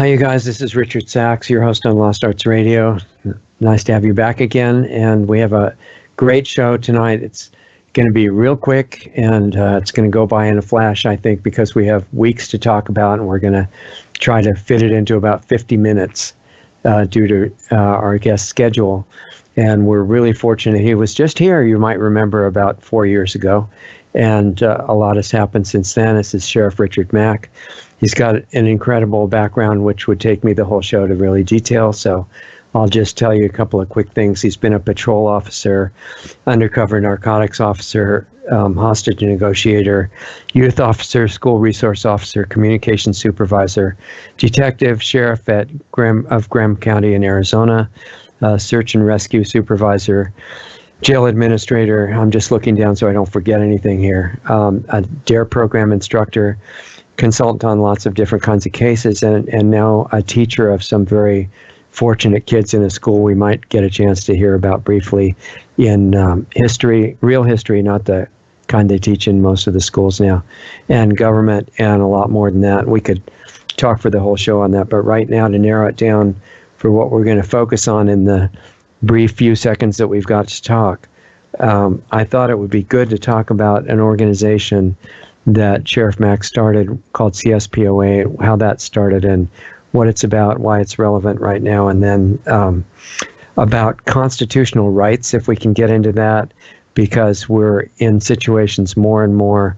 Hi, you guys. This is Richard Sachs, your host on Lost Arts Radio. Nice to have you back again. And we have a great show tonight. It's going to be real quick, and it's going to go by in a flash, I think, because we have weeks to talk about, and we're going to try to fit it into about 50 minutes due to our guest schedule. And we're really fortunate. He was just here, you might remember, about 4 years ago. And a lot has happened since then. This is Sheriff Richard Mack. He's got an incredible background, which would take me the whole show to really detail. So I'll just tell you a couple of quick things. He's been a patrol officer, undercover narcotics officer, hostage negotiator, youth officer, school resource officer, communications supervisor, detective, sheriff of Graham County in Arizona, search and rescue supervisor, jail administrator. I'm just looking down so I don't forget anything here. A DARE program instructor, consultant on lots of different kinds of cases, and now a teacher of some very fortunate kids in a school we might get a chance to hear about briefly in history, real history, not the kind they teach in most of the schools now, and government, and a lot more than that. We could talk for the whole show on that, but right now, to narrow it down for what we're going to focus on in the brief few seconds that we've got to talk, I thought it would be good to talk about an organization that Sheriff Mack started called CSPOA, how that started and what it's about, why it's relevant right now, and then about constitutional rights, if we can get into that, because we're in situations more and more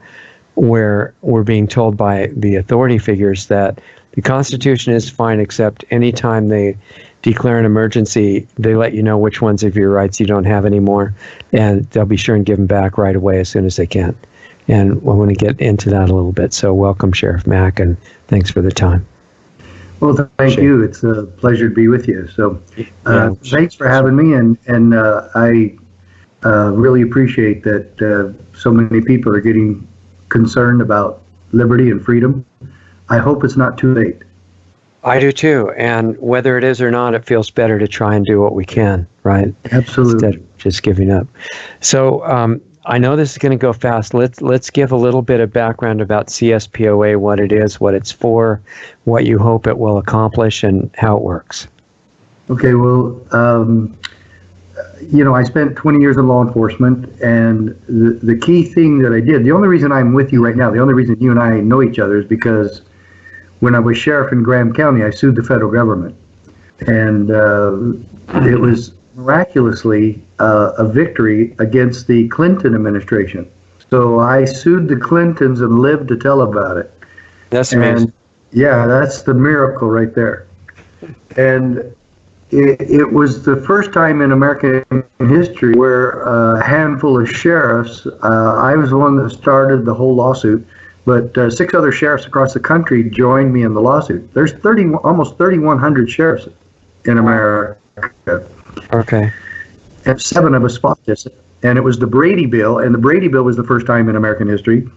where we're being told by the authority figures that the Constitution is fine, except anytime they declare an emergency, they let you know which ones of your rights you don't have anymore, and they'll be sure and give them back right away as soon as they can. And I want to get into that a little bit. So welcome, Sheriff Mack, and thanks for the time. Well, thank you. It's a pleasure to be with you. So thanks for having me, and I really appreciate that so many people are getting concerned about liberty and freedom. I hope it's not too late. I do too, and whether it is or not, it feels better to try and do what we can, right? Absolutely. Instead of just giving up. So I know this is going to go fast. Let's give a little bit of background about CSPOA, what it is, what it's for, what you hope it will accomplish, and how it works. Okay, well, I spent 20 years in law enforcement, and the key thing that I did, the only reason I'm with you right now, the only reason you and I know each other is because when I was sheriff in Graham County, I sued the federal government. And it was miraculously a victory against the Clinton administration. So I sued the Clintons and lived to tell about it. That's amazing. And yeah, that's the miracle right there. And it was the first time in American history where a handful of sheriffs, I was the one that started the whole lawsuit, but 6 other sheriffs across the country joined me in the lawsuit. There's almost 3,100 sheriffs in America. Okay. And 7 of us fought this. And it was the Brady Bill, and the Brady Bill was the first time in American history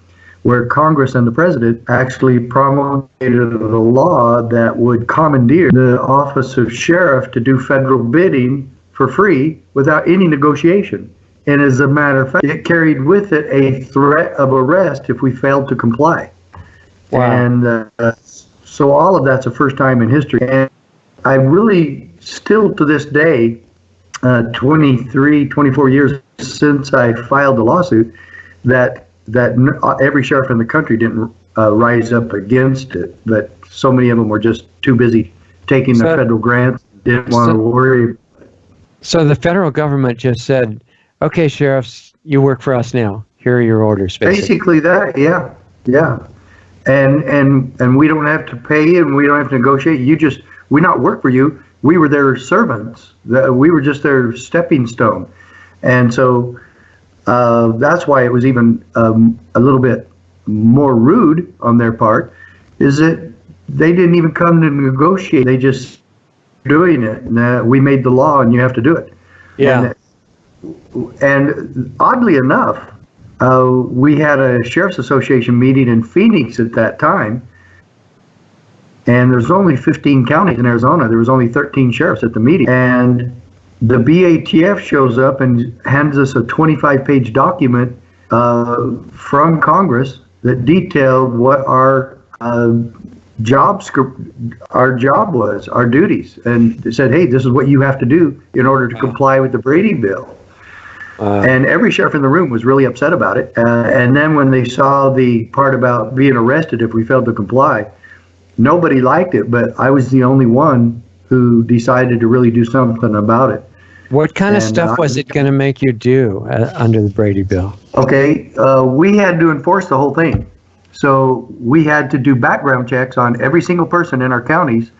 where Congress and the president actually promulgated a law that would commandeer the office of sheriff to do federal bidding for free without any negotiation. And as a matter of fact, it carried with it a threat of arrest if we failed to comply. Wow. And so all of that's a first time in history. And I really still to this day, 24 years since I filed the lawsuit, that every sheriff in the country didn't rise up against it, but so many of them were just too busy taking the federal grants, didn't want to worry. So the federal government just said, okay, sheriffs, you work for us now. Here are your orders. Basically that, yeah. And we don't have to pay you, and we don't have to negotiate. We not work for you. We were their servants. We were just their stepping stone. And so that's why it was even a little bit more rude on their part, is that they didn't even come to negotiate. They just doing it. And, we made the law, and you have to do it. Yeah. And oddly enough, we had a Sheriff's Association meeting in Phoenix at that time, and there's only 15 counties in Arizona. There was only 13 sheriffs at the meeting. And the BATF shows up and hands us a 25-page document from Congress that detailed what our our job was, our duties, and they said, hey, this is what you have to do in order to comply with the Brady bill. And every sheriff in the room was really upset about it. And then when they saw the part about being arrested if we failed to comply, nobody liked it, but I was the only one who decided to really do something about it. What kind of stuff was it going to make you do under the Brady bill? Okay, we had to enforce the whole thing. So we had to do background checks on every single person in our counties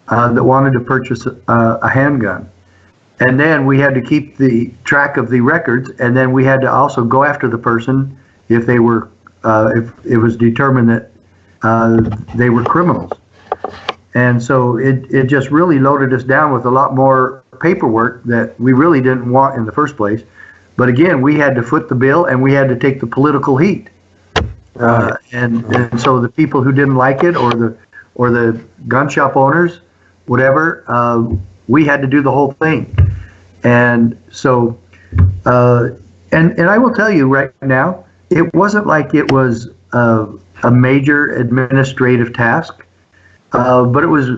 that wanted to purchase a handgun. And then we had to keep the track of the records, and then we had to also go after the person if they were, if it was determined that they were criminals. And so it just really loaded us down with a lot more paperwork that we really didn't want in the first place. But again, we had to foot the bill, and we had to take the political heat. And so the people who didn't like it, or the gun shop owners, whatever, we had to do the whole thing. And so, and I will tell you right now, it wasn't like it was a major administrative task, but it was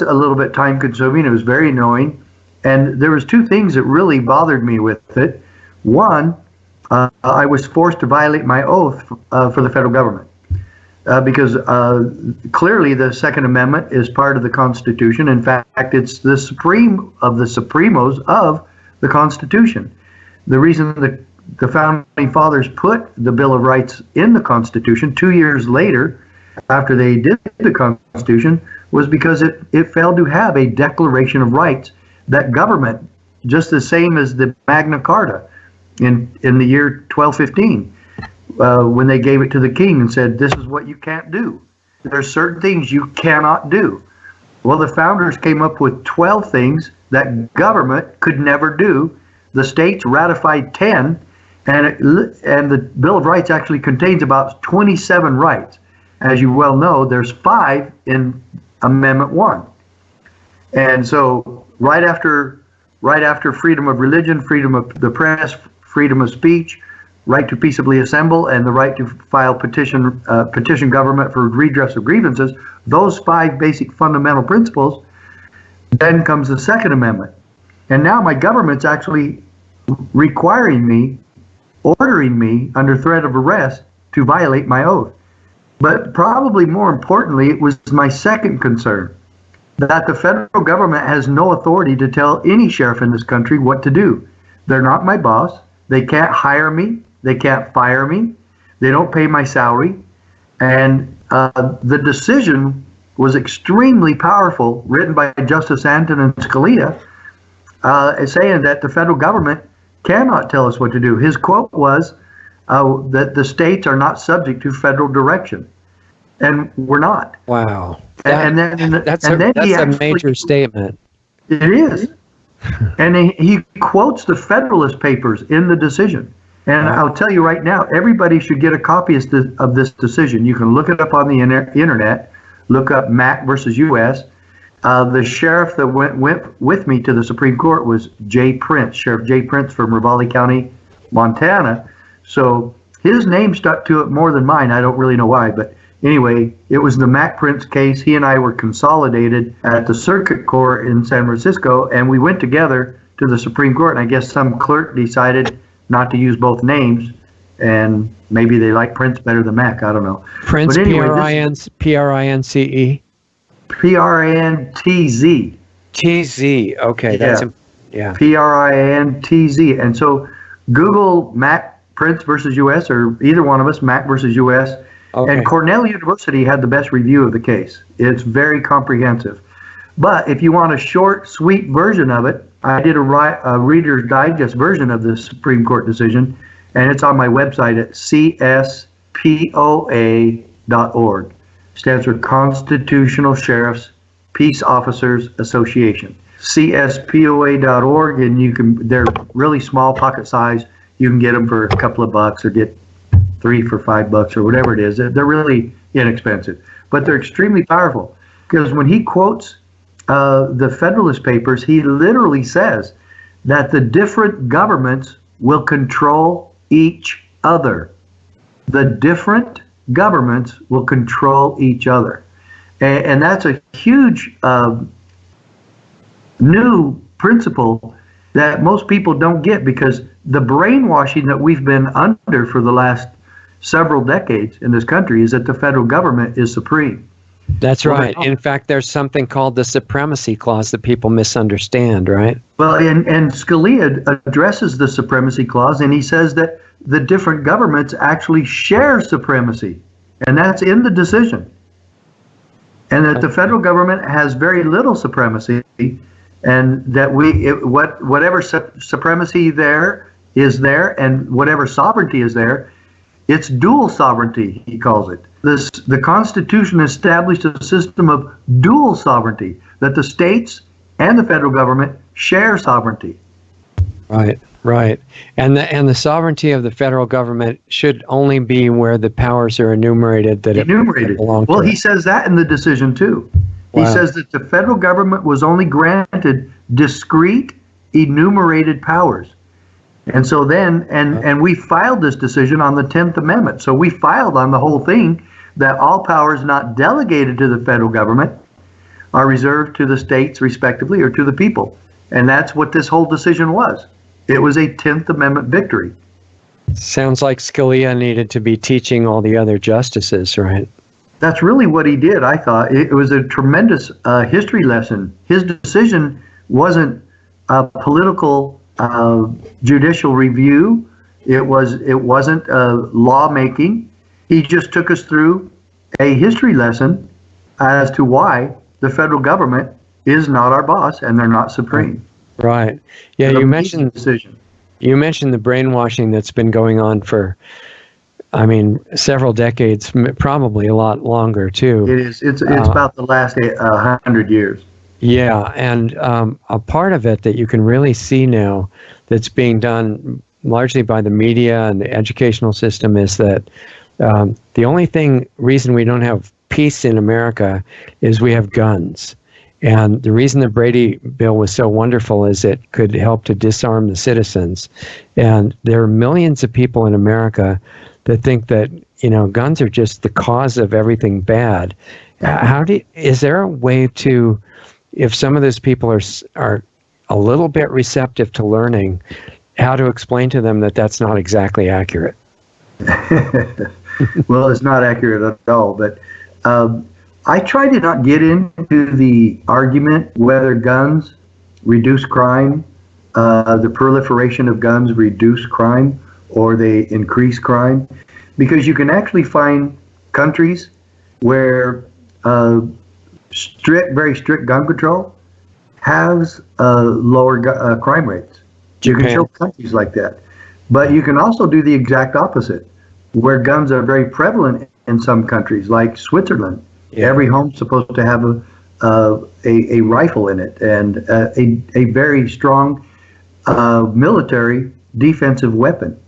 a little bit time consuming. It was very annoying, and there was two things that really bothered me with it. One, I was forced to violate my oath for the federal government. Because clearly the Second Amendment is part of the Constitution. In fact, it's the supreme of the supremos of the Constitution. The reason the Founding Fathers put the Bill of Rights in the Constitution 2 years later, after they did the Constitution, was because it failed to have a Declaration of Rights that government, just the same as the Magna Carta in the year 1215. When they gave it to the king and said, this is what you can't do. There's certain things you cannot do. Well, the founders came up with 12 things that government could never do. The states ratified 10, and the Bill of Rights actually contains about 27 rights. As you well know, there's 5 in Amendment 1. And so right after freedom of religion, freedom of the press, freedom of speech, right to peaceably assemble, and the right to file petition government for redress of grievances, those 5 basic fundamental principles, then comes the Second Amendment. And now my government's actually ordering me under threat of arrest to violate my oath. But probably more importantly, it was my second concern, that the federal government has no authority to tell any sheriff in this country what to do. They're not my boss. They can't hire me. They can't fire me. They don't pay my salary. And the decision was extremely powerful, written by Justice Antonin Scalia, saying that the federal government cannot tell us what to do. His quote was that the states are not subject to federal direction. And we're not. Wow. That's a major statement. It is. And he quotes the Federalist Papers in the decision. And I'll tell you right now, everybody should get a copy of this decision. You can look it up on the internet, look up Mack versus U.S. The sheriff that went with me to the Supreme Court was Sheriff Jay Prince from Ravalli County, Montana. So his name stuck to it more than mine. I don't really know why, but anyway, it was the Mack Prince case. He and I were consolidated at the Circuit Court in San Francisco, and we went together to the Supreme Court, and I guess some clerk decided not to use both names, and maybe they like Prince better than Mack. I don't know. Prince, anyway, P-R-I-N-C-E? P-R-I-N-T-Z. T-Z, okay. Yeah. P-R-I-N-T-Z. And so Google Mack Prince versus U.S., or either one of us, Mack versus U.S., okay. And Cornell University had the best review of the case. It's very comprehensive. But if you want a short, sweet version of it, I did a Reader's Digest version of the Supreme Court decision, and it's on my website at CSPOA.org. Stands for Constitutional Sheriffs Peace Officers Association. CSPOA.org, and they're really small, pocket size. You can get them for a couple of bucks, or get 3 for $5 or whatever it is. They're really inexpensive, but they're extremely powerful, because when he quotes the Federalist Papers, he literally says that the different governments will control each other. The different governments will control each other. And that's a huge new principle that most people don't get, because the brainwashing that we've been under for the last several decades in this country is that the federal government is supreme. That's right. In fact, there's something called the supremacy clause that people misunderstand, right? Well, and Scalia addresses the supremacy clause, and he says that the different governments actually share supremacy, and that's in the decision. And that the federal government has very little supremacy, and that whatever supremacy there is there, and whatever sovereignty is there, it's dual sovereignty, he calls it. The Constitution established a system of dual sovereignty, that the states and the federal government share sovereignty. Right, right. And the sovereignty of the federal government should only be where the powers are enumerated that enumerated. belong to. Well, he says that in the decision too. He says that the federal government was only granted discrete enumerated powers. And so then, and we filed this decision on the 10th Amendment. So we filed on the whole thing that all powers not delegated to the federal government are reserved to the states respectively, or to the people. And that's what this whole decision was. It was a 10th Amendment victory. Sounds like Scalia needed to be teaching all the other justices, right? That's really what he did, I thought. It was a tremendous history lesson. His decision wasn't a political judicial review. It wasn't lawmaking. He just took us through a history lesson as to why the federal government is not our boss and they're not supreme. Right. Yeah, you mentioned the brainwashing that's been going on for, I mean, several decades, probably a lot longer too. It is. It's about the last 100 years. Yeah, and a part of it that you can really see now that's being done largely by the media and the educational system is that the only reason we don't have peace in America is we have guns. And the reason the Brady Bill was so wonderful is it could help to disarm the citizens. And there are millions of people in America that think that, guns are just the cause of everything bad. Is there a way to, if some of those people are a little bit receptive to learning, how to explain to them that that's not exactly accurate? Well, it's not accurate at all, but I try to not get into the argument whether guns reduce crime, the proliferation of guns reduce crime, or they increase crime, because you can actually find countries where very strict gun control has lower crime rates. You can show countries like that. But you can also do the exact opposite, where guns are very prevalent in some countries, like Switzerland. Yeah. Every home's supposed to have a rifle in it, and a very strong military defensive weapon.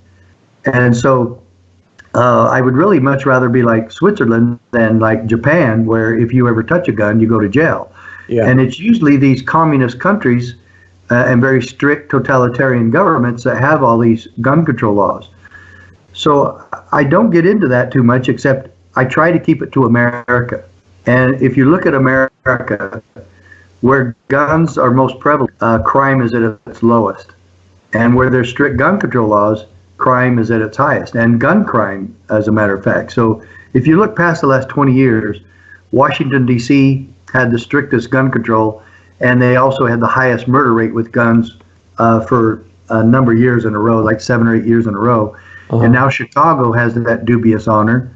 And so I would really much rather be like Switzerland than like Japan, where if you ever touch a gun, you go to jail. Yeah. And it's usually these communist countries and very strict totalitarian governments that have all these gun control laws. So I don't get into that too much, except I try to keep it to America. And if you look at America, where guns are most prevalent, crime is at its lowest. And where there's strict gun control laws, crime is at its highest, and gun crime, as a matter of fact. So if you look past the last 20 years, Washington, D.C. had the strictest gun control, and they also had the highest murder rate with guns for a number of years in a row, like 7 or 8 years in a row. Uh-huh. And now Chicago has that dubious honor.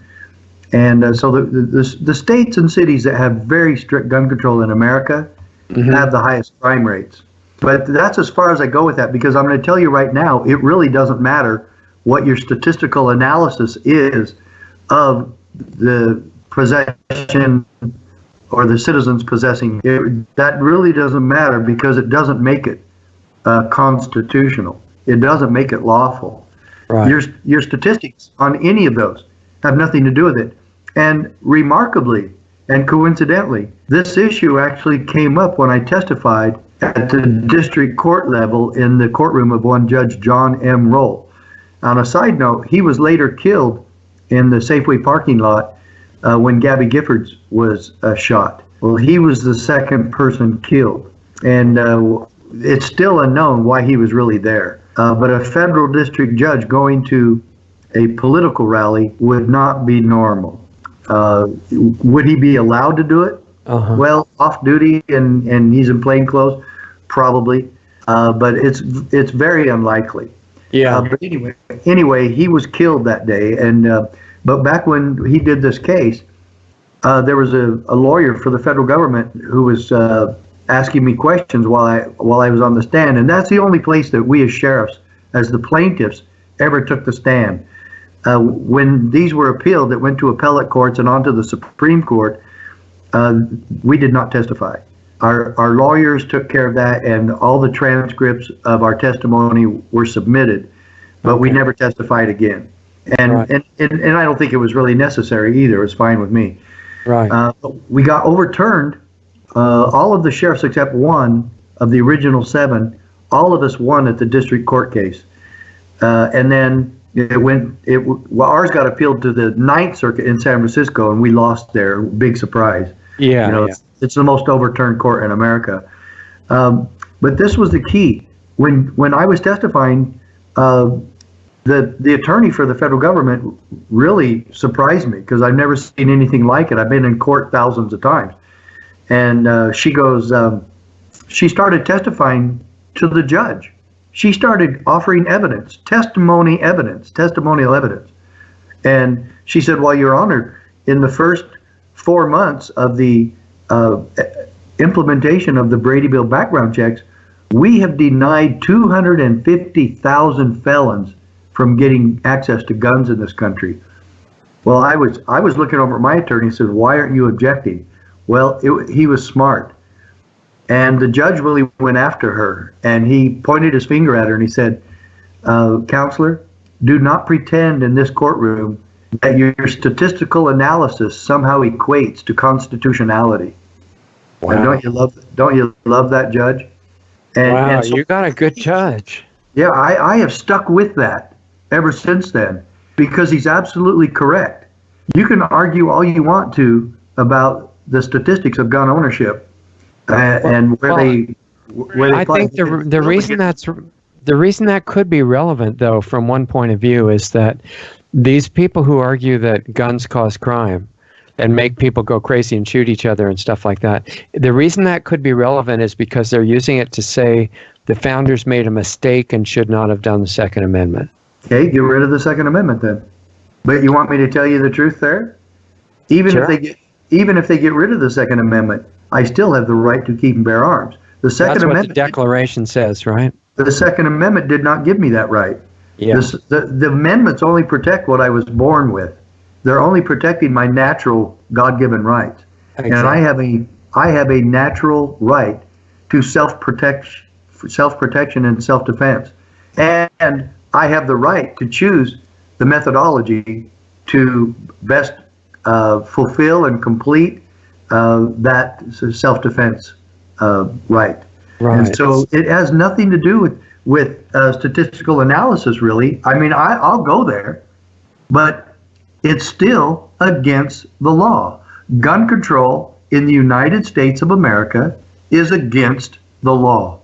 And so the states and cities that have very strict gun control in America have the highest crime rates. But that's as far as I go with that, because I'm going to tell you right now, it really doesn't matter what your statistical analysis is of the possession or the citizens possessing it. That really doesn't matter, because it doesn't make it constitutional. It doesn't make it lawful. Right. Your statistics on any of those have nothing to do with it. And remarkably and coincidentally, this issue actually came up when I testified at the district court level in the courtroom of one Judge John M. Roll. On a side note, he was later killed in the Safeway parking lot when Gabby Giffords was shot. Well, he was the second person killed, and it's still unknown why he was really there. But a federal district judge going to a political rally would not be normal. Would he be allowed to do it? Well, off duty and he's in plain clothes, probably. But it's very unlikely. Yeah. But anyway, he was killed that day. And but back when he did this case, there was a lawyer for the federal government who was asking me questions while I was on the stand, and that's the only place that we as sheriffs, as the plaintiffs, ever took the stand. When these were appealed, it went to appellate courts and on to the Supreme Court. We did not testify. Our lawyers took care of that, and all the transcripts of our testimony were submitted, but we never testified again. And, and I don't think it was really necessary either. It was fine with me. Right. We got overturned. All of the sheriffs except one of the original 7, all of us won at the district court case. And then ours got appealed to the 9th Circuit in San Francisco, and we lost there. Big surprise. Yeah. You know, it's the most overturned court in America. But this was the key. When I was testifying, the attorney for the federal government really surprised me because I've never seen anything like it. I've been in court thousands of times. And she goes, she started testifying to the judge. She started offering evidence, testimonial evidence. And she said, well, Your Honor, in the first 4 months of the implementation of the Brady Bill background checks, we have denied 250,000 felons from getting access to guns in this country. Well, I was looking over at my attorney and said, why aren't you objecting? Well, he was smart. And the judge really went after her, and he pointed his finger at her and he said, Counselor, do not pretend in this courtroom that your statistical analysis somehow equates to constitutionality. Wow. Don't you love that, Judge? And so, you got a good judge. Yeah, I have stuck with that ever since then because he's absolutely correct. You can argue all you want to about the statistics of gun ownership and where they I think the reason that could be relevant, though, from one point of view, is that these people who argue that guns cause crime and make people go crazy and shoot each other and stuff like that, the reason that could be relevant is because they're using it to say the founders made a mistake and should not have done the Second Amendment. Okay, get rid of the Second Amendment then. But you want me to tell you the truth there? Even if they get rid of the Second Amendment, I still have the right to keep and bear arms. That's what the Declaration says, right? The Second Amendment did not give me that right. Yeah. The amendments only protect what I was born with. They're only protecting my natural God-given rights. Exactly. And I have a natural right to self-protection and self-defense. And I have the right to choose the methodology to best fulfill and complete that self-defense right. And so it has nothing to do with statistical analysis, really. I mean, I'll go there, but it's still against the law. Gun control in the United States of America is against the law.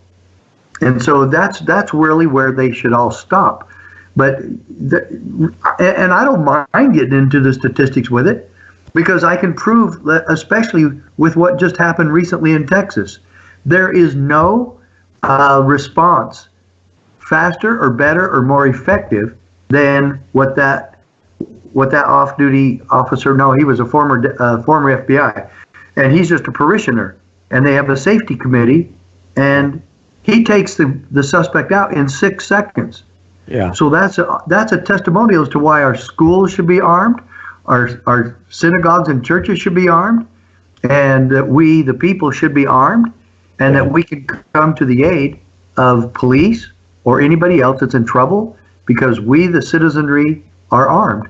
And so that's really where they should all stop. But and I don't mind getting into the statistics with it, because I can prove that, especially with what just happened recently in Texas, there is no response faster or better or more effective than what that off-duty officer. No, he was a former FBI, and he's just a parishioner. And they have a safety committee, and he takes the suspect out in 6 seconds. Yeah. So that's a testimonial as to why our schools should be armed, our synagogues and churches should be armed, and that we, the people, should be armed, and that we can come to the aid of police or anybody else that's in trouble, because we, the citizenry, are armed.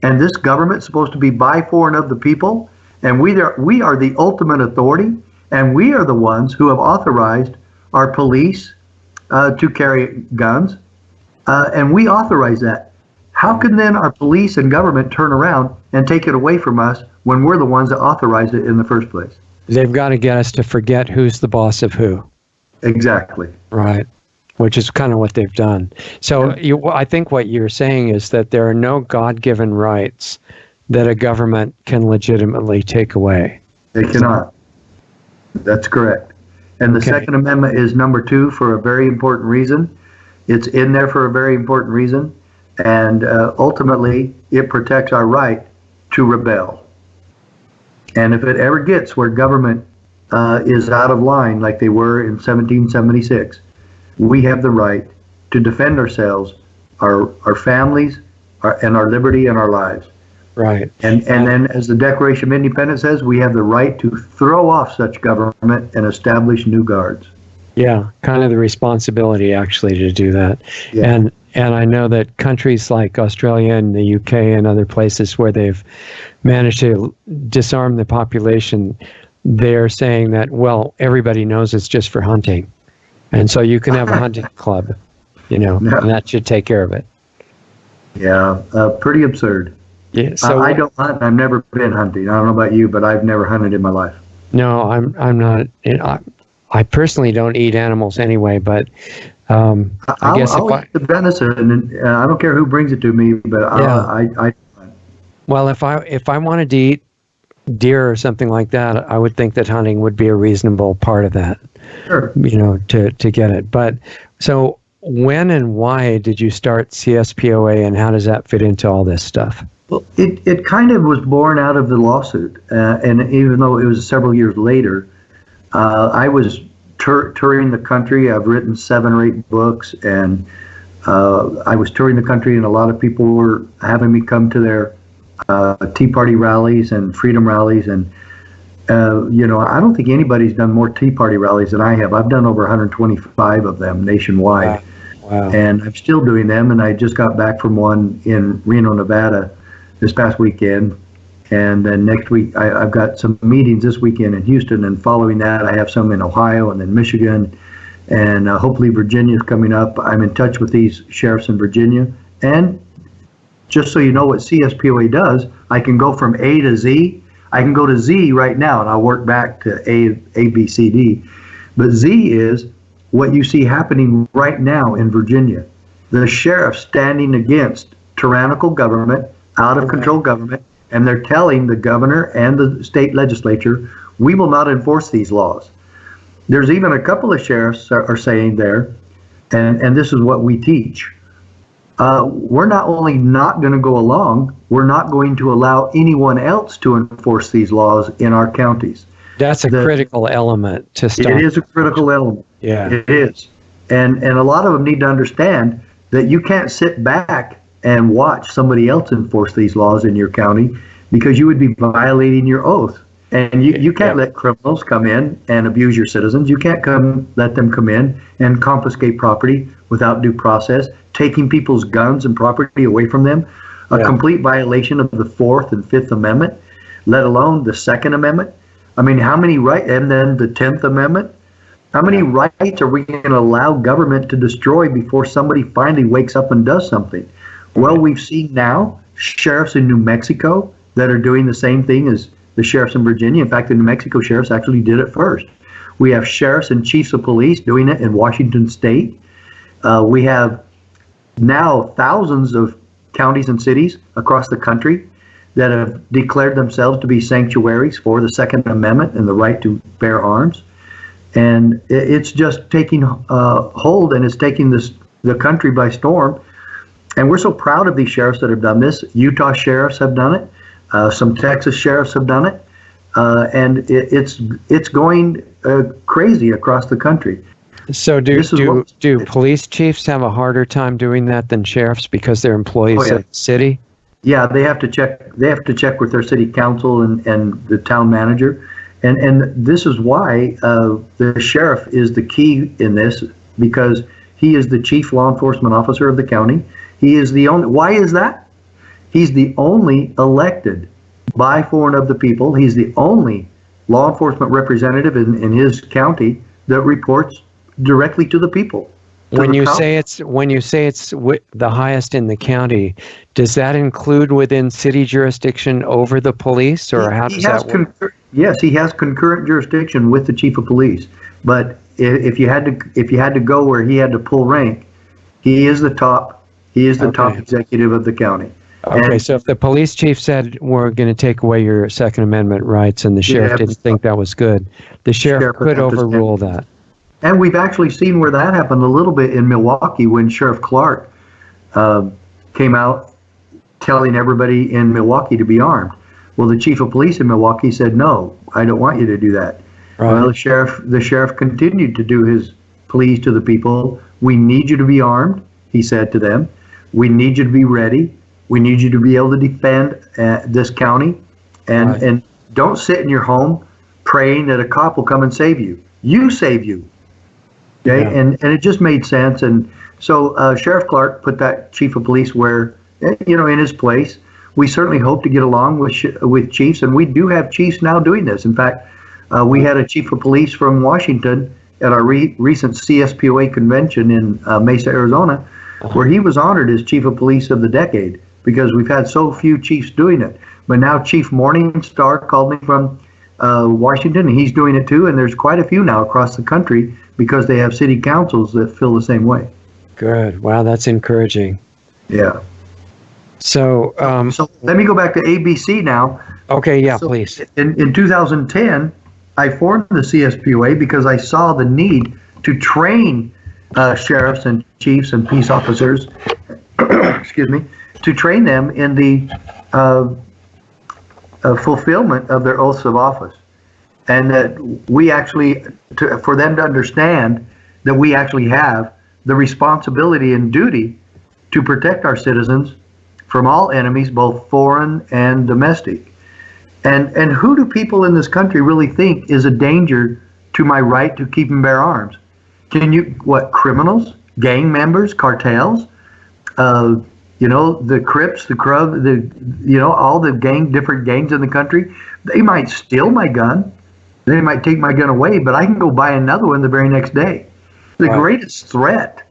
And this government's supposed to be by, for, and of the people, and we are the ultimate authority, and we are the ones who have authorized our police to carry guns, and we authorize that. How can then our police and government turn around and take it away from us when we're the ones that authorized it in the first place? They've got to get us to forget who's the boss of who. Exactly. Right. Which is kind of what they've done. So I think what you're saying is that there are no God-given rights that a government can legitimately take away. They cannot. That's correct. And the Second Amendment is number 2 for a very important reason. It's in there for a very important reason. And ultimately, it protects our right to rebel. And if it ever gets where government is out of line like they were in 1776, we have the right to defend ourselves, our families, and our liberty and our lives. Right. And then, as the Declaration of Independence says, we have the right to throw off such government and establish new guards. Yeah, kind of the responsibility actually to do that. Yeah. And I know that countries like Australia and the UK and other places where they've managed to disarm the population, they're saying that, well, everybody knows it's just for hunting. And so you can have a hunting club, and that should take care of it. Yeah, pretty absurd. Yeah, so I don't hunt. I've never been hunting. I don't know about you, but I've never hunted in my life. No, I'm not. I personally don't eat animals anyway, but I guess I'll eat the venison, and I don't care who brings it to me. But I well, if I wanted to eat deer or something like that, I would think that hunting would be a reasonable part of that. Sure. To get it. But so when and why did you start CSPOA, and how does that fit into all this stuff? Well, it kind of was born out of the lawsuit, and even though it was several years later, I was touring the country. I've written 7 or 8 books, and I was touring the country, and a lot of people were having me come to their Tea Party rallies and freedom rallies, and I don't think anybody's done more Tea Party rallies than I have. I've done over 125 of them nationwide. Wow. And I'm still doing them, and I just got back from one in Reno, Nevada this past weekend, and then next week I've got some meetings this weekend in Houston, and following that I have some in Ohio and then Michigan, and hopefully Virginia is coming up. I'm in touch with these sheriffs in Virginia, and just so you know what CSPOA does, I can go from A to Z. I can go to Z right now, and I'll work back to A, B, C, D. But Z is what you see happening right now in Virginia. The sheriff standing against tyrannical government, out of control government, and they're telling the governor and the state legislature, we will not enforce these laws. There's even a couple of sheriffs are saying there, and this is what we teach. We're not only not going to go along, we're not going to allow anyone else to enforce these laws in our counties. That's a critical element to stop. It is a critical element. Yeah. It is. And a lot of them need to understand that you can't sit back and watch somebody else enforce these laws in your county, because you would be violating your oath. And you can't let criminals come in and abuse your citizens. You can't let them come in and confiscate property without due process, taking people's guns and property away from them. A complete violation of the 4th and 5th Amendment, let alone the 2nd Amendment. I mean, how many rights, and then the 10th Amendment? How many rights are we going to allow government to destroy before somebody finally wakes up and does something? Well, we've seen now sheriffs in New Mexico that are doing the same thing as the sheriffs in Virginia. In fact, the New Mexico sheriffs actually did it first. We have sheriffs and chiefs of police doing it in Washington State. We have now thousands of counties and cities across the country that have declared themselves to be sanctuaries for the Second Amendment and the right to bear arms. And it's just taking hold, and it's taking the country by storm. And we're so proud of these sheriffs that have done this. Utah sheriffs have done it. Some Texas sheriffs have done it. And it's going crazy across the country. So do police chiefs have a harder time doing that than sheriffs because they're employees of the city? Yeah, they have to check. They have to check with their city council and the town manager. And this is why the sheriff is the key in this, because he is the chief law enforcement officer of the county. He is the only. Why is that? He's the only elected by, for, and of the people. He's the only law enforcement representative in his county that reports directly to the people. When you say it's the highest in the county, does that include within city jurisdiction over the police, or how does that work? Yes, he has concurrent jurisdiction with the chief of police. But if you had to go where he had to pull rank, he is the top. He is the top executive of the county. Okay, so if the police chief said we're going to take away your Second Amendment rights, and the sheriff didn't think that was good, the sheriff could overrule that. And we've actually seen where that happened a little bit in Milwaukee when Sheriff Clark came out telling everybody in Milwaukee to be armed. Well, the chief of police in Milwaukee said, "No, I don't want you to do that." Right. Well, the sheriff continued to do his pleas to the people. "We need you to be armed," he said to them. "We need you to be ready. We need you to be able to defend this county, and don't sit in your home praying that a cop will come and save you. You save you." Okay, yeah. And it just made sense. And so Sheriff Clark put that chief of police where, in his place. We certainly hope to get along with chiefs, and we do have chiefs now doing this. In fact, we had a chief of police from Washington at our recent CSPOA convention in Mesa, Arizona, where he was honored as chief of police of the decade because we've had so few chiefs doing it. But now Chief Morningstar called me from Washington, and he's doing it too. And there's quite a few now across the country because they have city councils that feel the same way. Good. Wow, that's encouraging. Yeah. So let me go back to ABC now. Okay, yeah, please. In 2010, I formed the CSPOA because I saw the need to train sheriffs and chiefs and peace officers, excuse me, to train them in the fulfillment of their oaths of office. And that we actually, for them to understand that we actually have the responsibility and duty to protect our citizens from all enemies, both foreign and domestic. And who do people in this country really think is a danger to my right to keep and bear arms? Criminals, gang members, cartels, the Crips, the Crub, all the different gangs in the country. They might steal my gun. They might take my gun away, but I can go buy another one the very next day. The greatest threat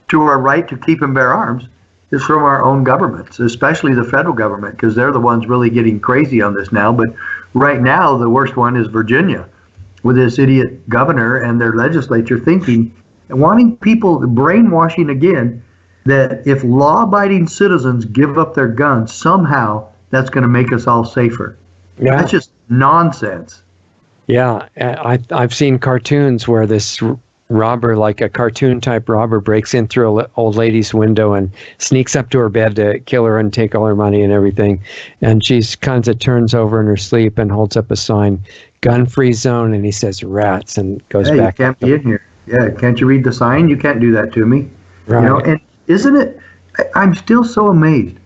to our right to keep and bear arms is from our own governments, especially the federal government, because they're the ones really getting crazy on this now. But right now, the worst one is Virginia, with this idiot governor and their legislature thinking and wanting people, brainwashing again, that if law-abiding citizens give up their guns, somehow that's going to make us all safer. Yeah. That's just nonsense. Yeah, I've seen cartoons where this robber, like a cartoon type robber, breaks in through an old lady's window and sneaks up to her bed to kill her and take all her money and everything. And she's kind of turns over in her sleep and holds up a sign, "Gun-free zone," and he says "rats" and goes back. You can't be in here. Yeah, can't you read the sign? You can't do that to me. Right. And isn't it? I'm still so amazed.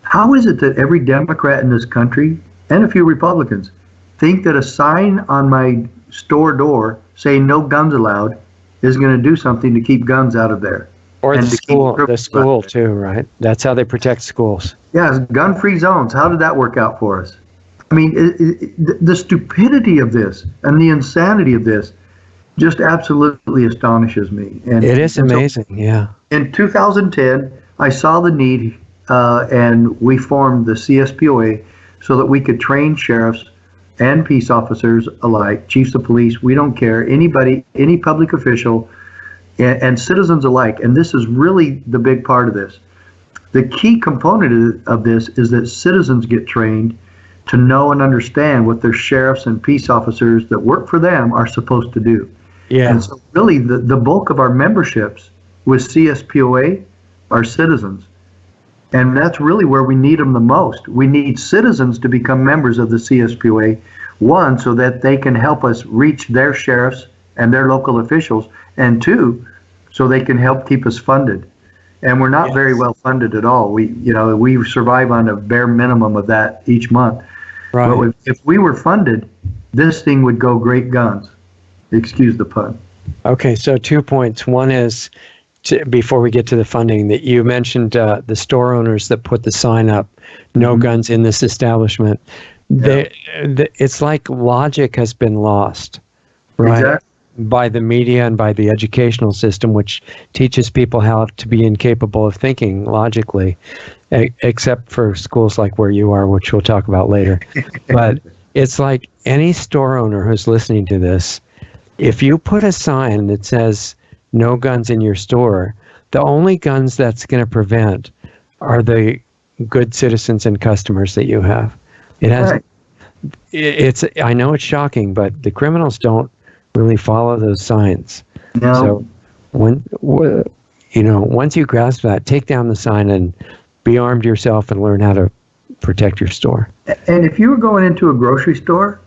How is it that every Democrat in this country and a few Republicans think that a sign on my store door saying "No guns allowed" is going to do something to keep guns out of there? Or the school too, right? That's how they protect schools. Yeah, gun-free zones. How did that work out for us? I mean, the stupidity of this and the insanity of this just absolutely astonishes me. And it is amazing, yeah. In 2010, I saw the need, and we formed the CSPOA so that we could train sheriffs and peace officers alike, chiefs of police, we don't care, anybody, any public official, and citizens alike. And this is really the big part of this. The key component of this is that citizens get trained to know and understand what their sheriffs and peace officers that work for them are supposed to do. Yeah. And so really the bulk of our memberships with CSPOA are citizens. And that's really where we need them the most. We need citizens to become members of the CSPOA, one, so that they can help us reach their sheriffs and their local officials, and two, so they can help keep us funded. And we're not very well funded at all. We survive on a bare minimum of that each month. Right. But if we were funded, this thing would go great guns. Excuse the pun. Okay, so 2 points. One is, before we get to the funding, that you mentioned the store owners that put the sign up, "No guns in this establishment." Yeah. It's like logic has been lost, right? by the media and by the educational system, which teaches people how to be incapable of thinking logically, except for schools like where you are, which we'll talk about later. But it's like any store owner who's listening to this, if you put a sign that says no guns in your store, the only guns that's going to prevent are the good citizens and customers that you have. It has. Right. It's. I know it's shocking, but the criminals don't really follow those signs. No. So once you grasp that, take down the sign and be armed yourself and learn how to protect your store. And if you were going into a grocery store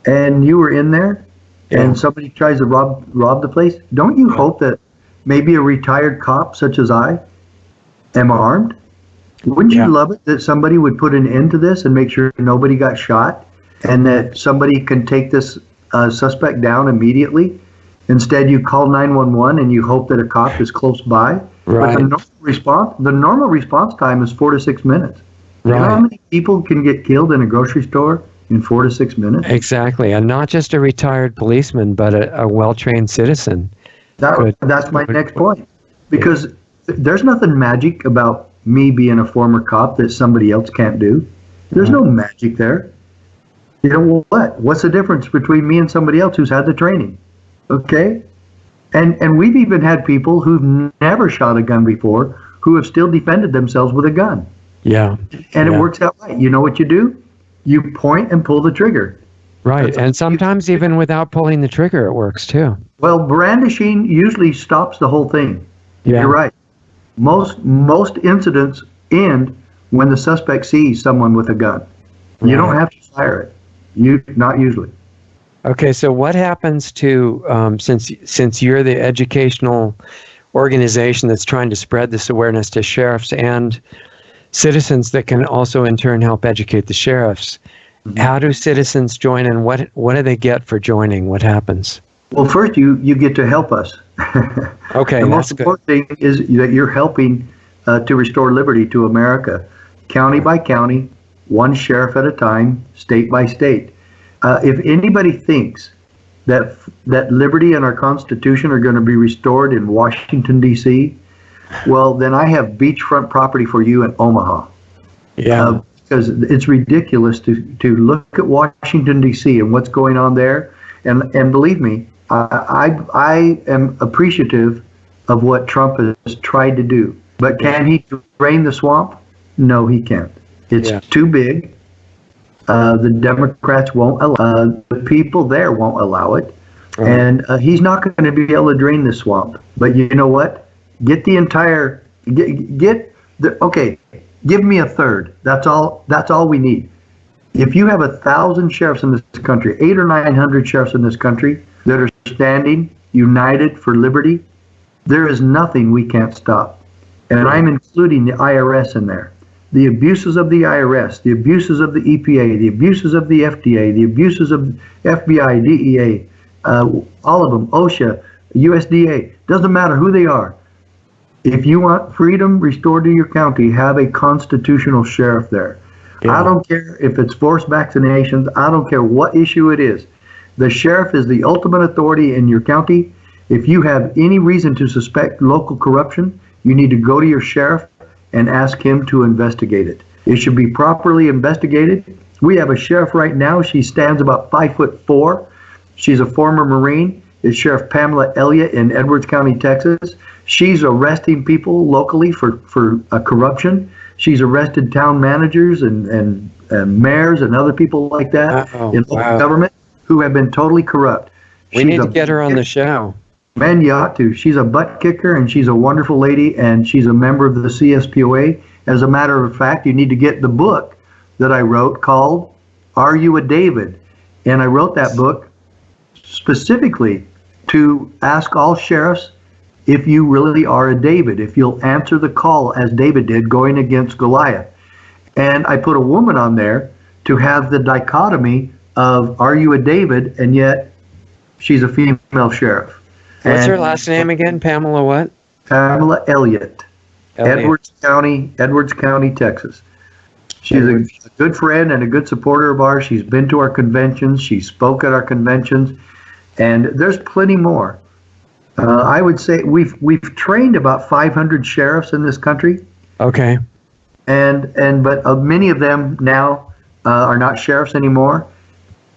and you were in there and somebody tries to rob the place, don't you hope that maybe a retired cop such as I am armed? Wouldn't you love it that somebody would put an end to this and make sure nobody got shot, and that somebody can take this suspect down immediately? Instead, you call 911 and you hope that a cop is close by. Right. But the normal response time is 4 to 6 minutes. Right. You know how many people can get killed in a grocery store in 4 to 6 minutes? Exactly, and not just a retired policeman, but a well-trained citizen. That's my next point, because there's nothing magic about me being a former cop that somebody else can't do. There's no magic there. You know what? What's the difference between me and somebody else who's had the training? Okay? And we've even had people who've never shot a gun before who have still defended themselves with a gun. Yeah. And it works out right. You know what you do? You point and pull the trigger. Right. And sometimes even without pulling the trigger, it works too. Well, brandishing usually stops the whole thing. Yeah. You're right. Most incidents end when the suspect sees someone with a gun. Right. You don't have to fire it. Not usually. Okay, so what happens to since you're the educational organization that's trying to spread this awareness to sheriffs and citizens that can also in turn help educate the sheriffs? Mm-hmm. How do citizens join, and what do they get for joining? What happens? Well, first you get to help us. Okay, the most important thing is that you're helping to restore liberty to America, county by county, one sheriff at a time, state by state. If anybody thinks that liberty and our Constitution are going to be restored in Washington, D.C., well, then I have beachfront property for you in Omaha. Yeah. Because it's ridiculous to look at Washington, D.C. and what's going on there. And believe me, I am appreciative of what Trump has tried to do. But can he drain the swamp? No, he can't. It's too big. The Democrats won't allow the people there won't allow it. Right. And he's not going to be able to drain the swamp. But you know what? Get the entire, give me a third. That's all we need. If you have 1,000 sheriffs in this country, 800 or 900 sheriffs in this country that are standing united for liberty, there is nothing we can't stop. And I'm including the IRS in there. The abuses of the IRS, the abuses of the EPA, the abuses of the FDA, the abuses of FBI, DEA, all of them, OSHA, USDA, doesn't matter who they are. If you want freedom restored to your county, have a constitutional sheriff there. Yeah. I don't care if it's forced vaccinations. I don't care what issue it is. The sheriff is the ultimate authority in your county. If you have any reason to suspect local corruption, you need to go to your sheriff and ask him to investigate it. It should be properly investigated. We have a sheriff right now. She stands about 5'4". She's a former Marine. It's Sheriff Pamela Elliott in Edwards County, Texas. She's arresting people locally for corruption. She's arrested town managers and mayors and other people like that in local government who have been totally corrupt. We need to get her on the show. Man, you ought to. She's a butt kicker, and she's a wonderful lady, and she's a member of the CSPOA. As a matter of fact, you need to get the book that I wrote called Are You a David? And I wrote that book specifically to ask all sheriffs if you really are a David, if you'll answer the call as David did going against Goliath. And I put a woman on there to have the dichotomy of are you a David, and yet she's a female sheriff. What's her last name again? Pamela what? Pamela Elliott. Edwards County, Texas. She's a good friend and a good supporter of ours. She's been to our conventions. She spoke at our conventions. and there's plenty more. I would say we've trained about 500 sheriffs in this country. Okay. But many of them now are not sheriffs anymore.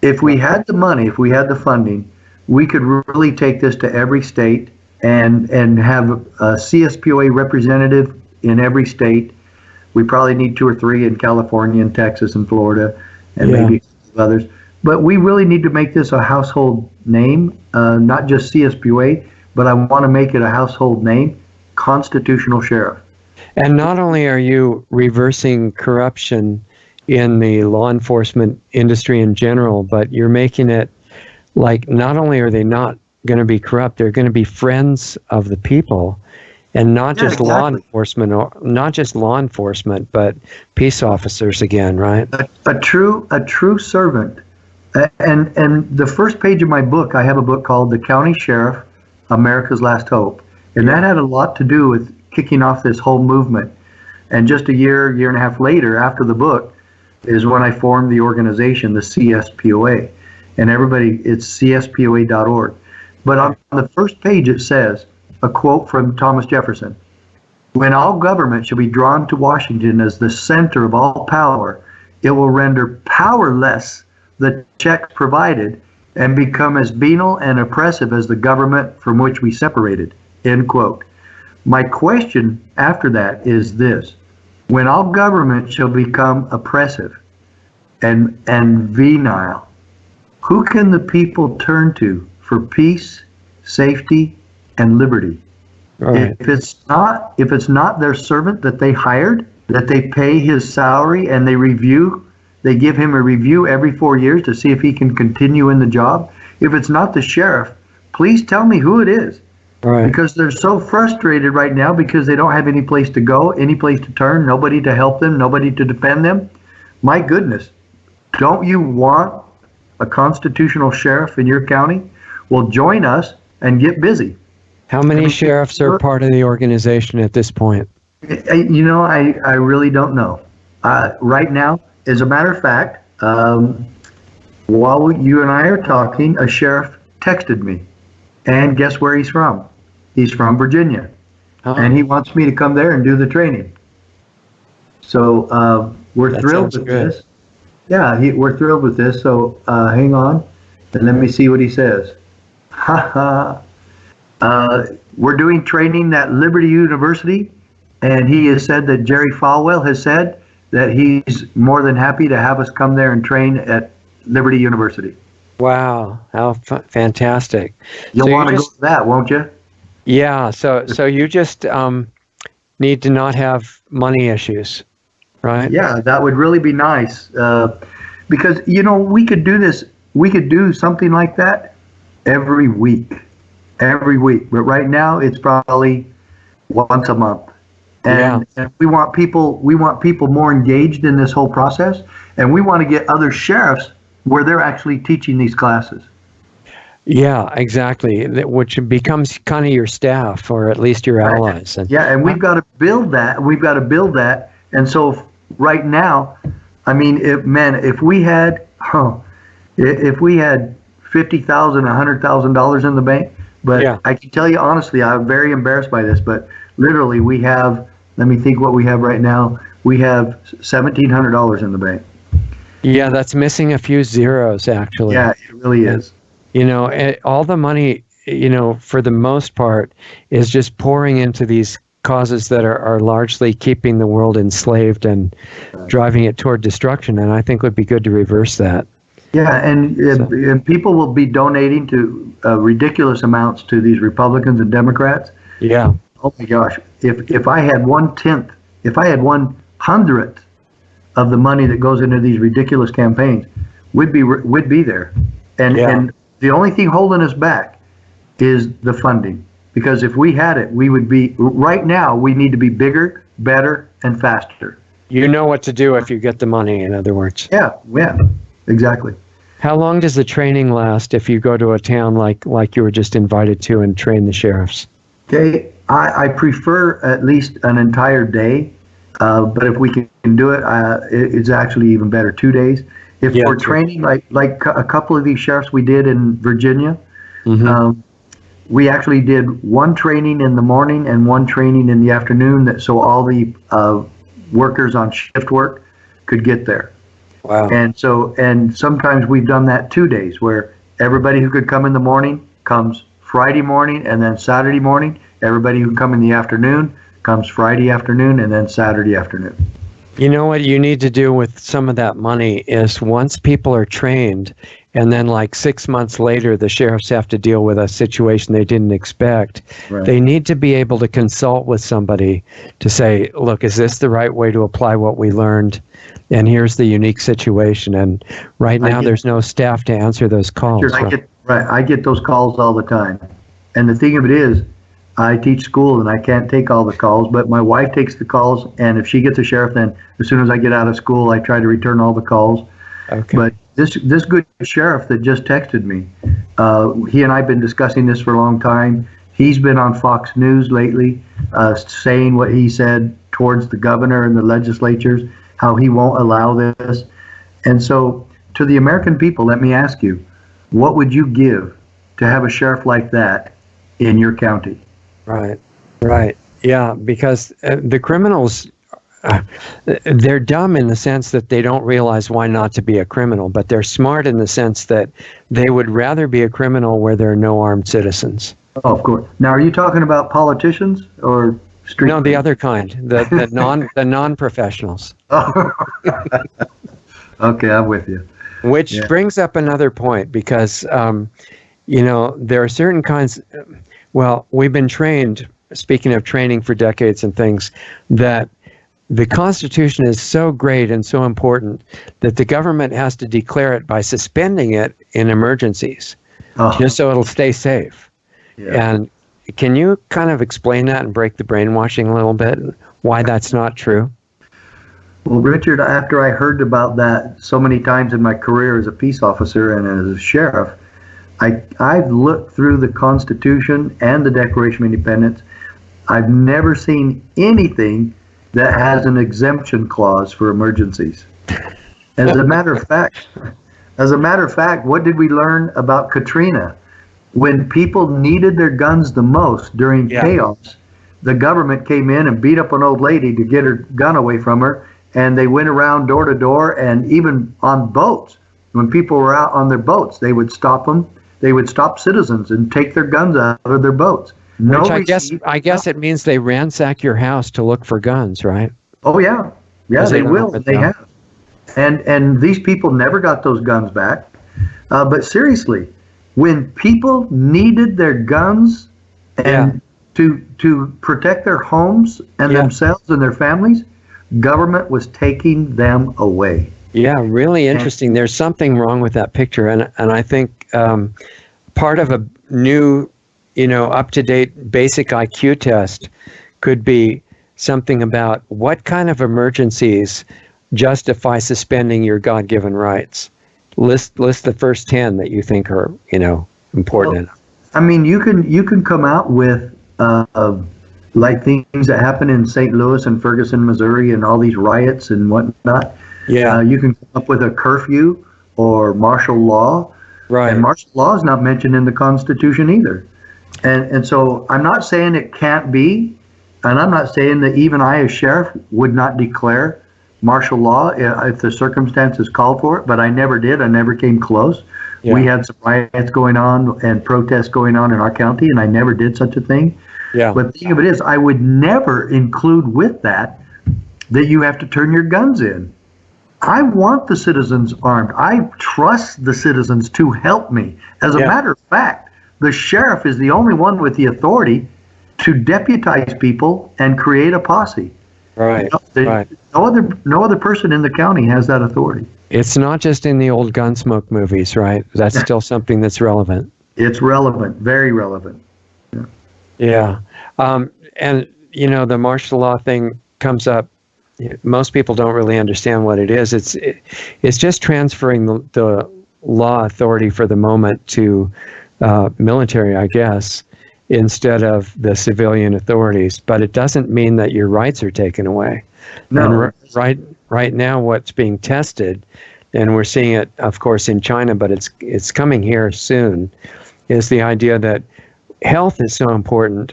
If we had the money, if we had the funding, we could really take this to every state and have a CSPOA representative in every state. We probably need 2 or 3 in California and Texas and Florida and maybe others. But we really need to make this a household name, not just CSPOA, but I want to make it a household name, constitutional sheriff. And not only are you reversing corruption in the law enforcement industry in general, but you're making it like not only are they not going to be corrupt, they're going to be friends of the people, and not just law enforcement, or not just law enforcement, but peace officers again, right? A true servant. And the first page of my book, I have a book called The County Sheriff, America's Last Hope. And that had a lot to do with kicking off this whole movement. And just a year and a half later, after the book, is when I formed the organization, the CSPOA. And everybody, it's cspoa.org. But on the first page, it says, a quote from Thomas Jefferson: "When all government shall be drawn to Washington as the center of all power, it will render powerless the checks provided and become as venal and oppressive as the government from which we separated." End quote. My question after that is this: when all government shall become oppressive and venal, who can the people turn to for peace, safety, and liberty? Right. If it's not their servant that they hired, that they pay his salary and they give him a review every 4 years to see if he can continue in the job. If it's not the sheriff, please tell me who it is. Right. Because they're so frustrated right now because they don't have any place to go, any place to turn, nobody to help them, nobody to defend them. My goodness, don't you want a constitutional sheriff in your county? Well, join us and get busy. How many sheriffs are part of the organization at this point? You know, I really don't know. Right now, as a matter of fact, while you and I are talking, a sheriff texted me. And guess where he's from? He's from Virginia. Oh. And he wants me to come there and do the training. So we're thrilled with this. Yeah, we're thrilled with this. So hang on and let me see what he says. We're doing training at Liberty University, and he has said that Jerry Falwell has said that he's more than happy to have us come there and train at Liberty University. Wow, how fantastic. You'll want to go to that, won't you? Yeah, so you just need to not have money issues, right? Yeah, that would really be nice. Because, you know, we could do something like that every week. But right now it's probably once a month. And we want people more engaged in this whole process, and we want to get other sheriffs where they're actually teaching these classes. Yeah, exactly. Which becomes kind of your staff, or at least your allies. And we've got to build that. And so right now, I mean, if we had $50,000, $100,000 in the bank, but I can tell you honestly, I'm very embarrassed by this, but literally we have, let me think what we have right now. We have $1,700 in the bank. Yeah, that's missing a few zeros, actually. Yeah, it really is. You know, all the money, you know, for the most part, is just pouring into these causes that are largely keeping the world enslaved and driving it toward destruction. And I think it would be good to reverse that. Yeah, and people will be donating to ridiculous amounts to these Republicans and Democrats. Yeah. Oh my gosh! If I had 1/10, if I had 1/100th of the money that goes into these ridiculous campaigns, we'd be there. And the only thing holding us back is the funding. Because if we had it, we would be. Right now, we need to be bigger, better, and faster. You know what to do if you get the money. In other words. Yeah. Exactly. How long does the training last if you go to a town like you were just invited to and train the sheriffs? Okay, I prefer at least an entire day, but if we can do it, it's actually even better, 2 days. If we're training like a couple of these sheriffs we did in Virginia, We actually did one training in the morning and one training in the afternoon, so all the workers on shift work could get there. Wow. And sometimes we've done that 2 days, where everybody who could come in the morning comes Friday morning, and then Saturday morning. Everybody who can come in the afternoon comes Friday afternoon, and then Saturday afternoon. You know what you need to do with some of that money is, once people are trained, and then like 6 months later, the sheriffs have to deal with a situation they didn't expect. Right. They need to be able to consult with somebody to say, look, is this the right way to apply what we learned? And here's the unique situation. And right now, there's no staff to answer those calls. Sure, I get those calls all the time. And the thing of it is, I teach school and I can't take all the calls, but my wife takes the calls, and if she gets a sheriff, then as soon as I get out of school, I try to return all the calls. Okay. But this good sheriff that just texted me, he and I have been discussing this for a long time. He's been on Fox News lately, saying what he said towards the governor and the legislatures, how he won't allow this. And so, to the American people, let me ask you, what would you give to have a sheriff like that in your county? Right. Yeah, because the criminals, they're dumb in the sense that they don't realize why not to be a criminal, but they're smart in the sense that they would rather be a criminal where there are no armed citizens. Oh, of course. Now, are you talking about politicians or street? No, the other kind, the non-professionals. Oh. Okay, I'm with you. Which brings up another point, because there are certain kinds. Well, we've been trained, speaking of training for decades and things, that the Constitution is so great and so important that the government has to declare it by suspending it in emergencies, just so it'll stay safe. Yeah. And can you kind of explain that and break the brainwashing a little bit, why that's not true? Well, Richard, after I heard about that so many times in my career as a peace officer and as a sheriff, I've looked through the Constitution and the Declaration of Independence. I've never seen anything that has an exemption clause for emergencies. As a matter of fact, what did we learn about Katrina? When people needed their guns the most during chaos, the government came in and beat up an old lady to get her gun away from her, and they went around door to door, and even on boats. When people were out on their boats, they would stop them. They would stop citizens and take their guns out of their boats. Which I guess it means they ransack your house to look for guns, right? Oh yeah, they will. They have, and these people never got those guns back. But seriously, when people needed their guns and to protect their homes and themselves and their families, government was taking them away. Yeah, really interesting. There's something wrong with that picture, and I think part of a new, up-to-date basic IQ test could be something about what kind of emergencies justify suspending your God-given rights. List the first 10 that you think are, important. Well, I mean, you can come out with like things that happen in St. Louis and Ferguson, Missouri, and all these riots and whatnot. Yeah. You can come up with a curfew or martial law. Right. And martial law is not mentioned in the Constitution either. And so I'm not saying it can't be, and I'm not saying that even I as sheriff would not declare martial law if the circumstances called for it, but I never did. I never came close. Yeah. We had some riots going on and protests going on in our county, and I never did such a thing. Yeah. But the thing of it is, I would never include with that you have to turn your guns in. I want the citizens armed. I trust the citizens to help me. As a matter of fact, the sheriff is the only one with the authority to deputize people and create a posse. Right. No other person in the county has that authority. It's not just in the old Gunsmoke movies, right? That's still something that's relevant. It's relevant, very relevant. Yeah. And, the martial law thing comes up. Most people don't really understand what it is. It's just transferring the law authority for the moment to military, I guess, instead of the civilian authorities. But it doesn't mean that your rights are taken away. No. And right now, what's being tested, and we're seeing it, of course, in China, but it's coming here soon, is the idea that health is so important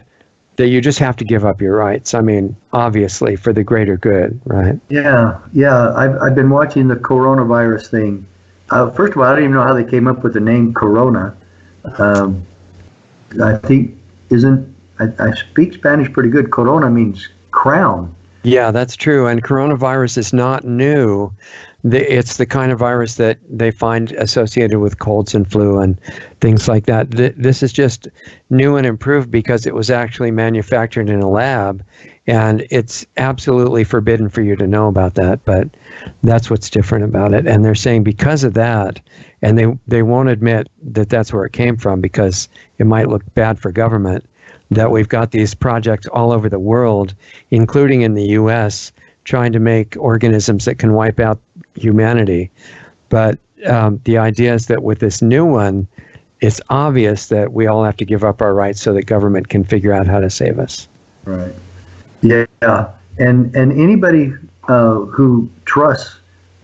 that you just have to give up your rights. I mean, obviously, for the greater good, right? Yeah. I've been watching the coronavirus thing. First of all, I don't even know how they came up with the name Corona. I think I speak Spanish pretty good. Corona means crown. Yeah, that's true. And coronavirus is not new. It's the kind of virus that they find associated with colds and flu and things like that. This is just new and improved because it was actually manufactured in a lab, and it's absolutely forbidden for you to know about that, but that's what's different about it. And they're saying because of that, and they won't admit that that's where it came from because it might look bad for government, that we've got these projects all over the world, including in the U.S., trying to make organisms that can wipe out humanity. But the idea is that with this new one, it's obvious that we all have to give up our rights so that government can figure out how to save us. Right. Yeah. And anybody who trusts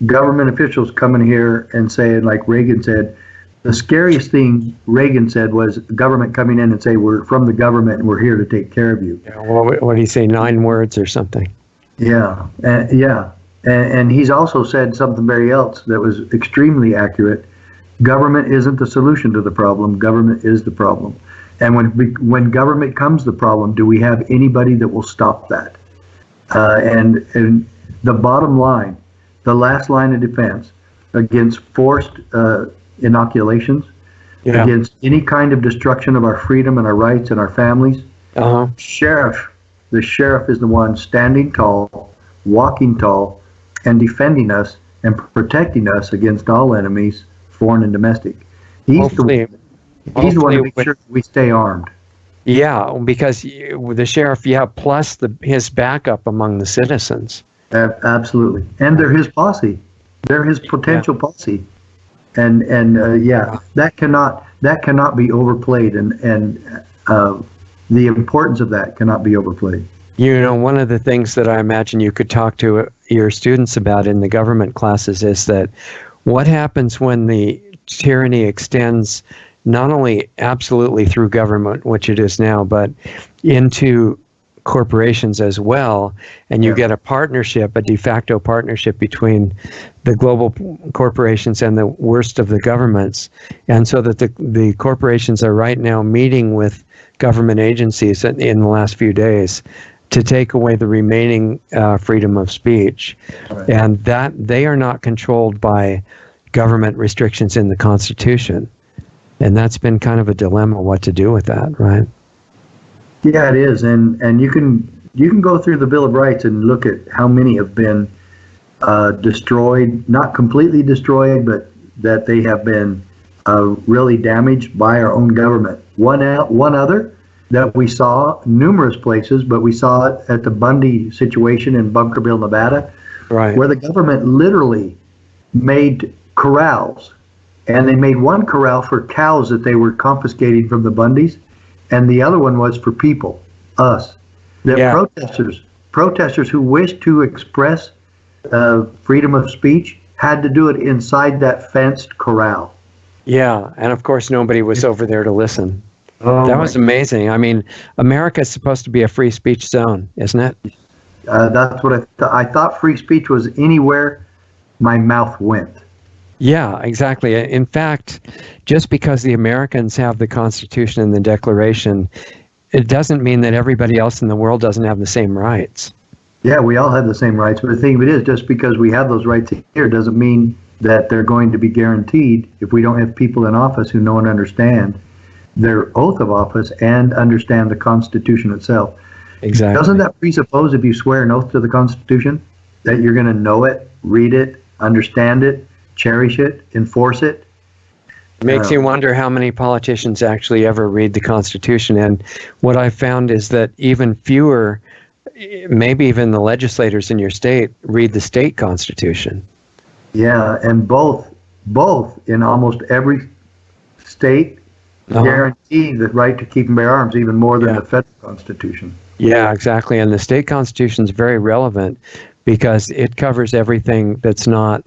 government officials coming here and saying, like Reagan said, the scariest thing Reagan said was government coming in and say, we're from the government and we're here to take care of you. Yeah, well, what did he say, 9 words or something? Yeah. And he's also said something very else that was extremely accurate. Government isn't the solution to the problem. Government is the problem. And when government comes the problem, do we have anybody that will stop that? And the bottom line, the last line of defense against forced inoculations, against any kind of destruction of our freedom and our rights and our families, the sheriff is the one standing tall, walking tall, and defending us and protecting us against all enemies, foreign and domestic. He's the one to make sure we stay armed. Yeah, because the sheriff, plus his backup among the citizens. Absolutely. And they're his posse. They're his potential posse. And that cannot be overplayed, and the importance of that cannot be overplayed. You know, one of the things that I imagine you could talk to your students about in the government classes is that what happens when the tyranny extends not only absolutely through government, which it is now, but into corporations as well, and you get a partnership, a de facto partnership between the global corporations and the worst of the governments, and so that the corporations are right now meeting with government agencies in the last few days to take away the remaining freedom of speech, and that they are not controlled by government restrictions in the Constitution. And that's been kind of a dilemma what to do with that, right? Yeah, it is, and you can go through the Bill of Rights and look at how many have been destroyed, not completely destroyed, but that they have been really damaged by our own government. One other that we saw numerous places, but we saw it at the Bundy situation in Bunkerville, Nevada, where the government literally made corrals, and they made one corral for cows that they were confiscating from the Bundys, and the other one was for people, us. Protesters who wished to express freedom of speech had to do it inside that fenced corral. Yeah, and of course nobody was over there to listen. That was amazing. I mean, America is supposed to be a free speech zone, isn't it? That's what I thought. Free speech was anywhere my mouth went. Yeah, exactly. In fact, just because the Americans have the Constitution and the Declaration, it doesn't mean that everybody else in the world doesn't have the same rights. Yeah, we all have the same rights. But the thing of it is, just because we have those rights here doesn't mean that they're going to be guaranteed if we don't have people in office who know and understand their oath of office and understand the Constitution itself. Exactly. Doesn't that presuppose, if you swear an oath to the Constitution, that you're going to know it, read it, understand it, cherish it, enforce it? Makes you wonder how many politicians actually ever read the Constitution. And what I found is that even fewer, maybe even the legislators in your state, read the state constitution. Yeah, and both in almost every state guarantee the right to keep and bear arms even more than the federal constitution. Yeah, exactly. And the state constitution is very relevant because it covers everything that's not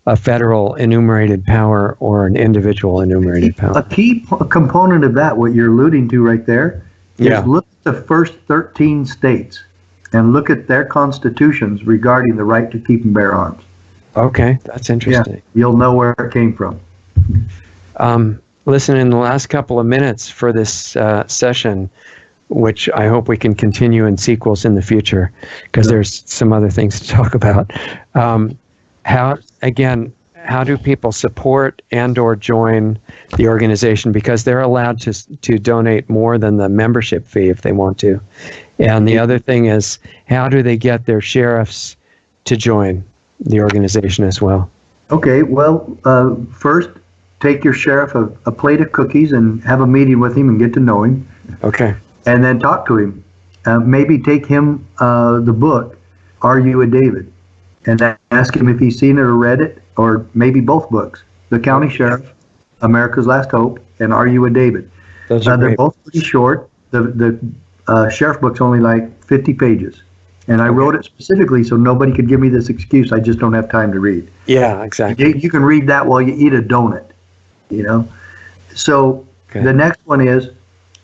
a federal enumerated power or an individual enumerated power. A key component of that, what you're alluding to right there, is look at the first 13 states and look at their constitutions regarding the right to keep and bear arms. Okay, that's interesting. Yeah, you'll know where it came from. Listen, in the last couple of minutes for this session, which I hope we can continue in sequels in the future, because there's some other things to talk about. How do people support and or join the organization? Because they're allowed to donate more than the membership fee if they want to. And the other thing is, how do they get their sheriffs to join the organization as well? Okay, well, first, take your sheriff a plate of cookies and have a meeting with him and get to know him. Okay. And then talk to him. Maybe take him the book, Are You a David? And ask him if he's seen it or read it, or maybe both books. The County Sheriff, America's Last Hope, and Are You a David? They're both pretty short. The Sheriff book's only like 50 pages. And I wrote it specifically so nobody could give me this excuse, I just don't have time to read. Yeah, exactly. You can read that while you eat a donut, you know? So the next one is,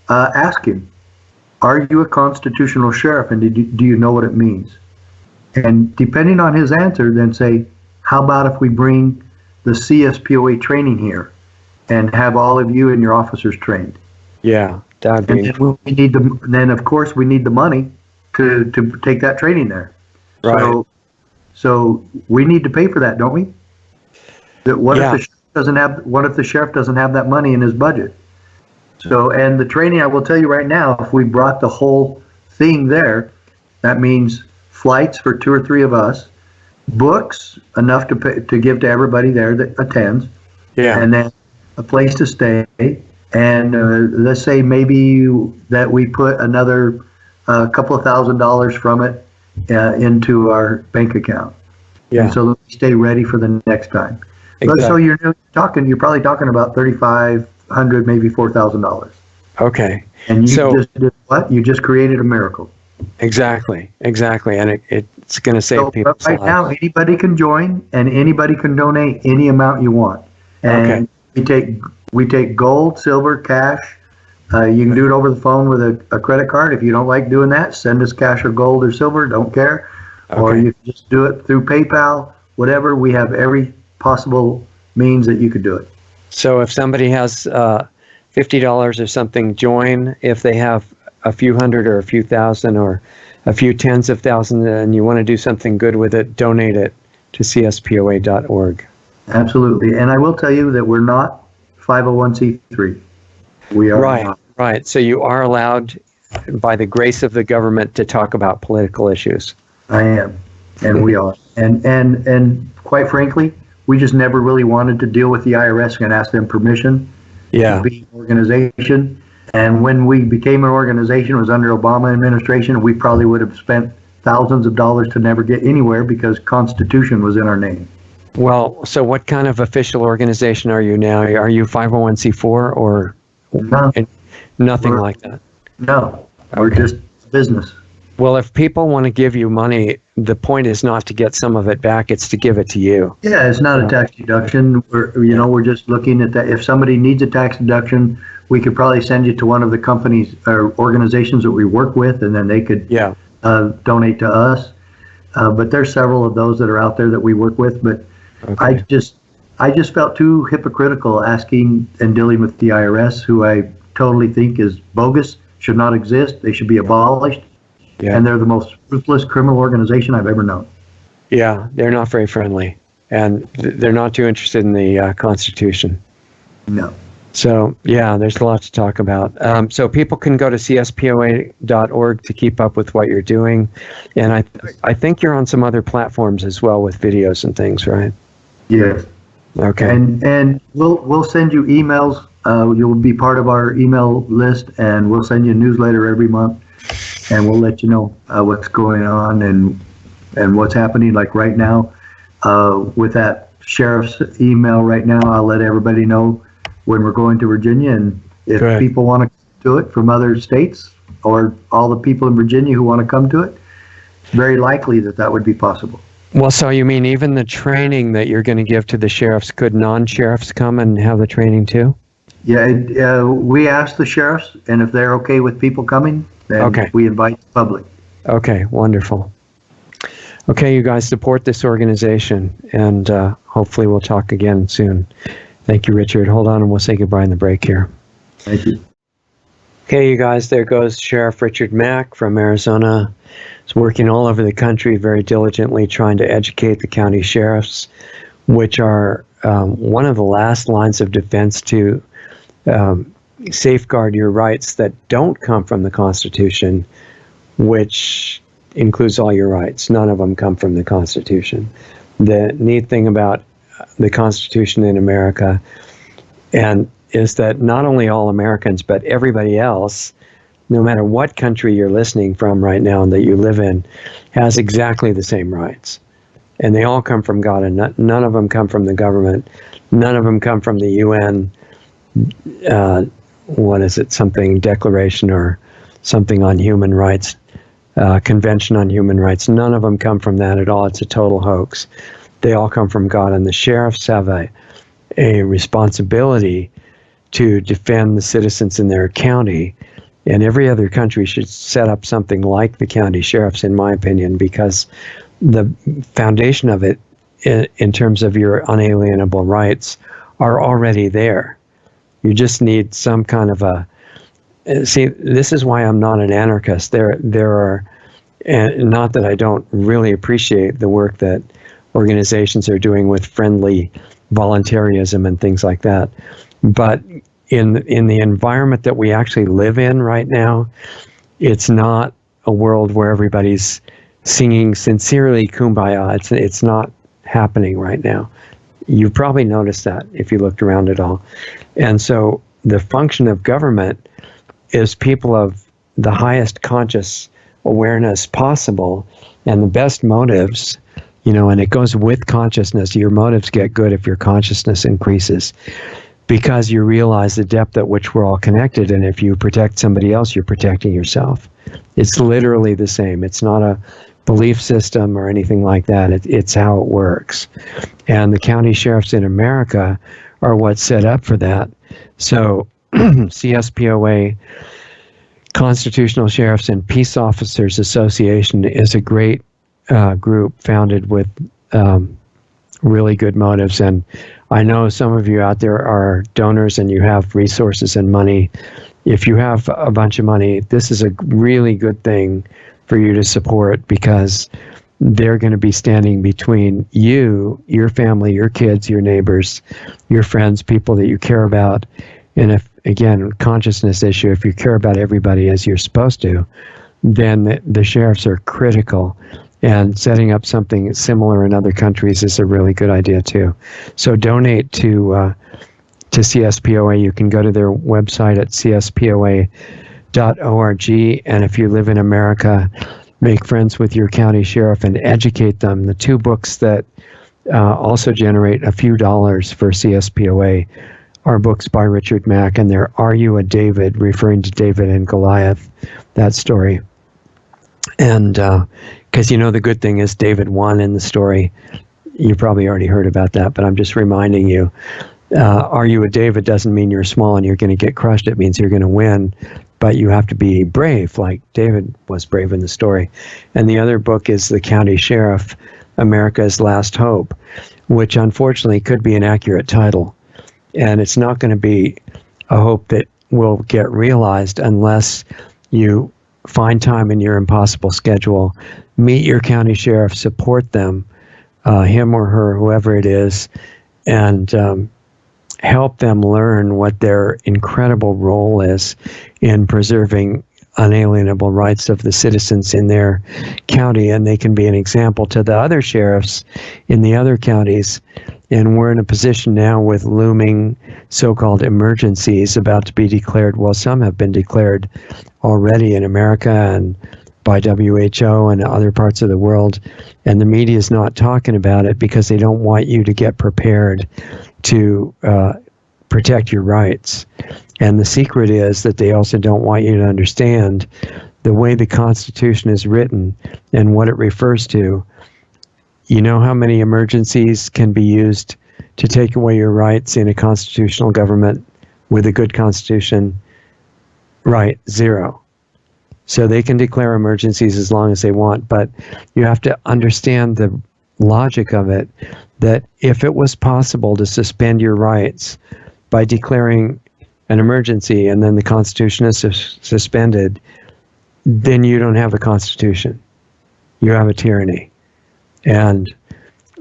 ask him, are you a constitutional sheriff, and do you know what it means? And depending on his answer, then say, how about if we bring the CSPOA training here and have all of you and your officers trained? Yeah, that'd be. And then of course we need the money to take that training there. Right. So we need to pay for that, don't we? What if the sheriff doesn't have that money in his budget? So, and the training, I will tell you right now, if we brought the whole thing there, that means flights for 2 or 3 of us, books enough to give to everybody there that attends, and then a place to stay, and let's say maybe that we put another couple of $1,000s from it into our bank account, so that we stay ready for the next time. Exactly. So you're probably talking about $3,500, maybe $4,000. Okay. And you just did what? You just created a miracle. Exactly, and it's going to save people. Right now, anybody can join, and anybody can donate any amount you want. And we take gold, silver, cash. You can do it over the phone with a credit card. If you don't like doing that, send us cash or gold or silver. Don't care. Or you can just do it through PayPal. Whatever. We have every possible means that you could do it. So if somebody has $50 or something, join. If they have a few hundred or a few thousand or a few tens of thousands and you want to do something good with it, donate it to CSPOA.org. Absolutely. And I will tell you that we're not 501c3. We are not. Right. So you are allowed, by the grace of the government, to talk about political issues. I am. And we are. And quite frankly, we just never really wanted to deal with the IRS and ask them permission to be an organization. And when we became an organization, it was under Obama administration, we probably would have spent thousands of dollars to never get anywhere because Constitution was in our name. Well, so what kind of official organization are you now? Are you 501c4 or nothing like that? No, we're just business. Well, if people want to give you money, the point is not to get some of it back, it's to give it to you. Yeah, it's not a tax deduction. We're just looking at that. If somebody needs a tax deduction, we could probably send you to one of the companies or organizations that we work with, and then they could donate to us. But there's several of those that are out there that we work with. But I just felt too hypocritical asking and dealing with the IRS, who I totally think is bogus, should not exist. They should be abolished. Yeah. And they're the most ruthless criminal organization I've ever known. Yeah, they're not very friendly, and they're not too interested in the Constitution. No. So, yeah, there's a lot to talk about. So people can go to CSPOA.org to keep up with what you're doing. And I think you're on some other platforms as well with videos and things, right? Yes. Okay. And we'll send you emails. You'll be part of our email list, and we'll send you a newsletter every month. And we'll let you know what's going on and what's happening. Like right now, with that sheriff's email right now, I'll let everybody know when we're going to Virginia. And if people want to do it from other states or all the people in Virginia who want to come to it, it's very likely that would be possible. Well, so you mean even the training that you're going to give to the sheriffs, could non-sheriffs come and have the training too? Yeah, we ask the sheriffs, and if they're okay with people coming, then we invite the public. Okay, wonderful. Okay, you guys support this organization, and hopefully we'll talk again soon. Thank you, Richard. Hold on, and we'll say goodbye in the break here. Thank you. Okay, you guys, there goes Sheriff Richard Mack from Arizona. He's working all over the country very diligently trying to educate the county sheriffs, which are one of the last lines of defense to safeguard your rights that don't come from the Constitution, which includes all your rights. None of them come from the Constitution. The neat thing about the Constitution in America is that not only all Americans, but everybody else, no matter what country you're listening from right now and that you live in, has exactly the same rights. And they all come from God, and none of them come from the government. None of them come from the UN, something declaration or something on human rights, Convention on Human Rights. None of them come from that at all. It's a total hoax. They all come from God, and the sheriffs have a responsibility to defend the citizens in their county. And every other country should set up something like the county sheriffs, in my opinion, because the foundation of it, in terms of your unalienable rights, are already there. You just need some kind of see, this is why I'm not an anarchist. There are, and not that I don't really appreciate the work that organizations are doing with friendly voluntarism and things like that, but in the environment that we actually live in right now, it's not a world where everybody's singing sincerely Kumbaya. It's not happening right now. You've probably noticed that if you looked around at all. And so the function of government is people of the highest conscious awareness possible and the best motives, and it goes with consciousness. Your motives get good if your consciousness increases, because you realize the depth at which we're all connected. And if you protect somebody else, you're protecting yourself. It's literally the same. It's not a belief system or anything like that. It's how it works. And the county sheriffs in America are what's set up for that. So CSPOA, Constitutional Sheriffs and Peace Officers Association, is a great group founded with really good motives. And I know some of you out there are donors and you have resources and money. If you have a bunch of money, this is a really good thing for you to support, because they're going to be standing between you, your family, your kids, your neighbors, your friends, people that you care about. And if, again, consciousness issue, if you care about everybody as you're supposed to, then the sheriffs are critical. And setting up something similar in other countries is a really good idea too. So donate to CSPOA. You can go to their website at cspoa.org. And if you live in America, make friends with your county sheriff and educate them. The two books that also generate a few dollars for CSPOA are books by Richard Mack, and they're Are You a David?, referring to David and Goliath, that story. And because the good thing is David won in the story. You probably already heard about that, but I'm just reminding you. Are you a David doesn't mean you're small and you're going to get crushed. It means you're going to win, but you have to be brave, like David was brave in the story. And the other book is The County Sheriff, America's Last Hope, which unfortunately could be an accurate title. And it's not going to be a hope that will get realized unless you find time in your impossible schedule, meet your county sheriff, support them, him or her, whoever it is, and help them learn what their incredible role is in preserving unalienable rights of the citizens in their county. And they can be an example to the other sheriffs in the other counties. And we're in a position now with looming so-called emergencies about to be declared. Well, some have been declared already in America and by WHO and other parts of the world. And the media is not talking about it because they don't want you to get prepared to protect your rights. And the secret is that they also don't want you to understand the way the Constitution is written and what it refers to. you know how many emergencies can be used to take away your rights in a constitutional government with a good constitution? Right, 0. So they can declare emergencies as long as they want, but you have to understand the logic of it, that if it was possible to suspend your rights by declaring an emergency and then the Constitution is suspended, then you don't have a Constitution. You have a tyranny. And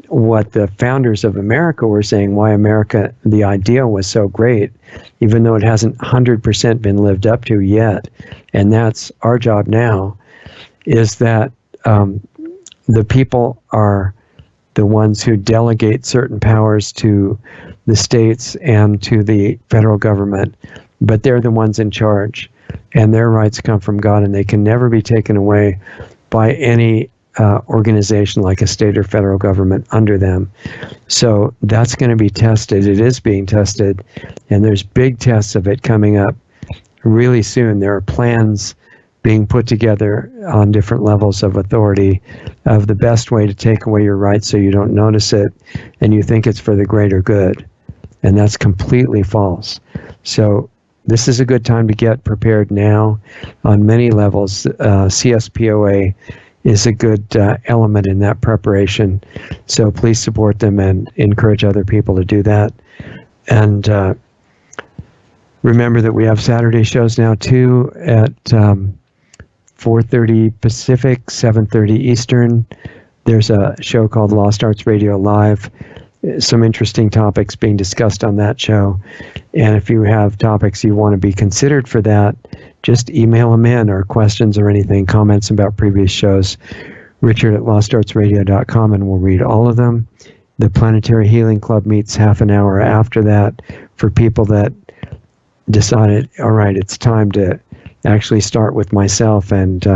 what the founders of America were saying, why America, the idea was so great, even though it hasn't 100% been lived up to yet, and that's our job now, is that the people are the ones who delegate certain powers to the states and to the federal government, but they're the ones in charge, and their rights come from God, and they can never be taken away by any organization like a state or federal government under them. So that's going to be tested. It is being tested, and there's big tests of it coming up really soon. There are plans being put together on different levels of authority of the best way to take away your rights so you don't notice it and you think it's for the greater good. And that's completely false. So this is a good time to get prepared now on many levels. CSPOA is a good element in that preparation. So please support them and encourage other people to do that. And remember that we have Saturday shows now too at 4:30 Pacific, 7:30 Eastern. There's a show called Lost Arts Radio Live. Some interesting topics being discussed on that show. And if you have topics you want to be considered for that, just email them in, or questions or anything, comments about previous shows, richard@lostartsradio.com, and we'll read all of them. The Planetary Healing Club meets half an hour after that for people that decided, all right, it's time to actually start with myself and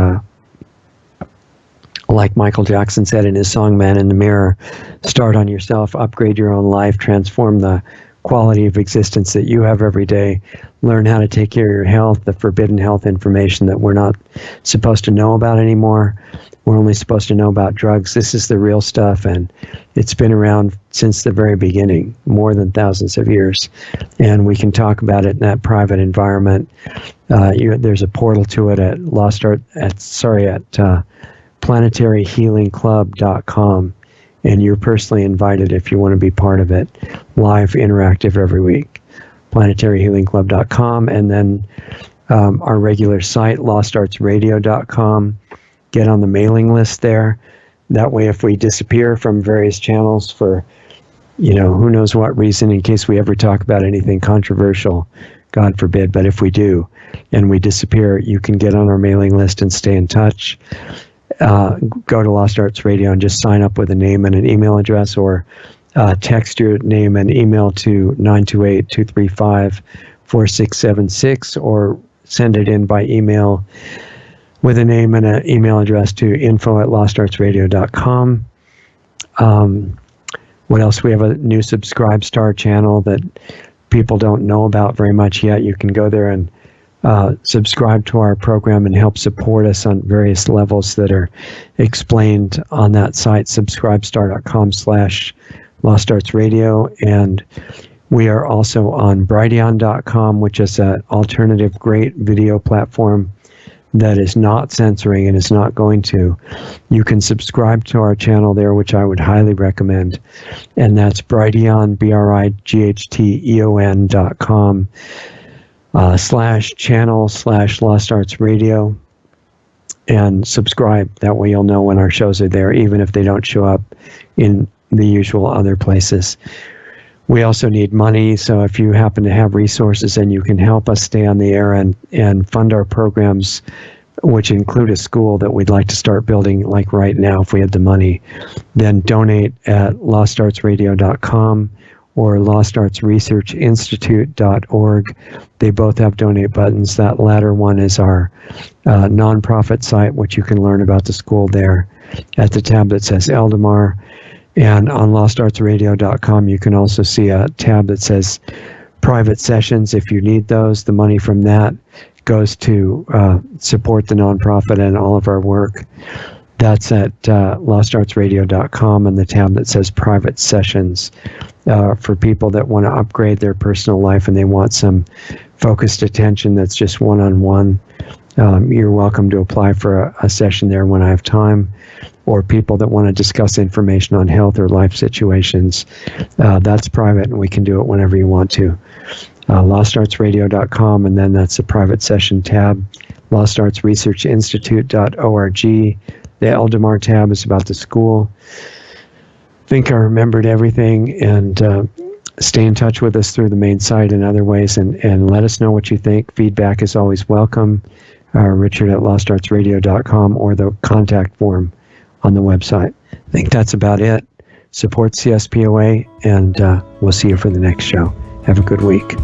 like Michael Jackson said in his song Man in the Mirror, start on yourself, upgrade your own life, transform the quality of existence that you have every day, learn how to take care of your health, the forbidden health information that we're not supposed to know about anymore. We're only supposed to know about drugs. This is the real stuff, and it's been around since the very beginning, more than thousands of years. And we can talk about it in that private environment. There's a portal to it at planetaryhealingclub.com, and you're personally invited if you want to be part of it. Live, interactive every week. planetaryhealingclub.com, and then our regular site, lostartsradio.com. Get on the mailing list there. That way, if we disappear from various channels for, who knows what reason, in case we ever talk about anything controversial, God forbid, but if we do and we disappear, you can get on our mailing list and stay in touch. Go to Lost Arts Radio and just sign up with a name and an email address, or text your name and email to 928-235-4676, or send it in by email with a name and an email address to info@lostartsradio.com. What else? We have a new Subscribe Star channel that people don't know about very much yet. You can go there and subscribe to our program and help support us on various levels that are explained on that site, subscribestar.com/lostartsradio. And we are also on Brighteon.com, which is an alternative great video platform that is not censoring and is not going to. You can subscribe to our channel there, which I would highly recommend. And that's Brighteon, BRIGHTEON.com /channel/Lost Arts Radio, and subscribe. That way you'll know when our shows are there, even if they don't show up in the usual other places. We also need money, so if you happen to have resources and you can help us stay on the air and fund our programs, which include a school that we'd like to start building like right now if we had the money, then donate at lostartsradio.com or lostartsresearchinstitute.org. They both have donate buttons. That latter one is our nonprofit site, which you can learn about the school there at the tab that says Eldamar. And on lostartsradio.com, you can also see a tab that says private sessions if you need those. The money from that goes to support the nonprofit and all of our work. That's at lostartsradio.com, and the tab that says private sessions for people that want to upgrade their personal life and they want some focused attention that's just one-on-one. You're welcome to apply for a session there when I have time, or people that want to discuss information on health or life situations. That's private, and we can do it whenever you want to. LostArtsRadio.com, and then that's the private session tab. LostArtsResearchInstitute.org. The Eldemar tab is about the school. I think I remembered everything, and stay in touch with us through the main site and other ways, and let us know what you think. Feedback is always welcome. Richard at LostArtsRadio.com, or the contact form on the website. I think that's about it. Support CSPOA, and we'll see you for the next show. Have a good week.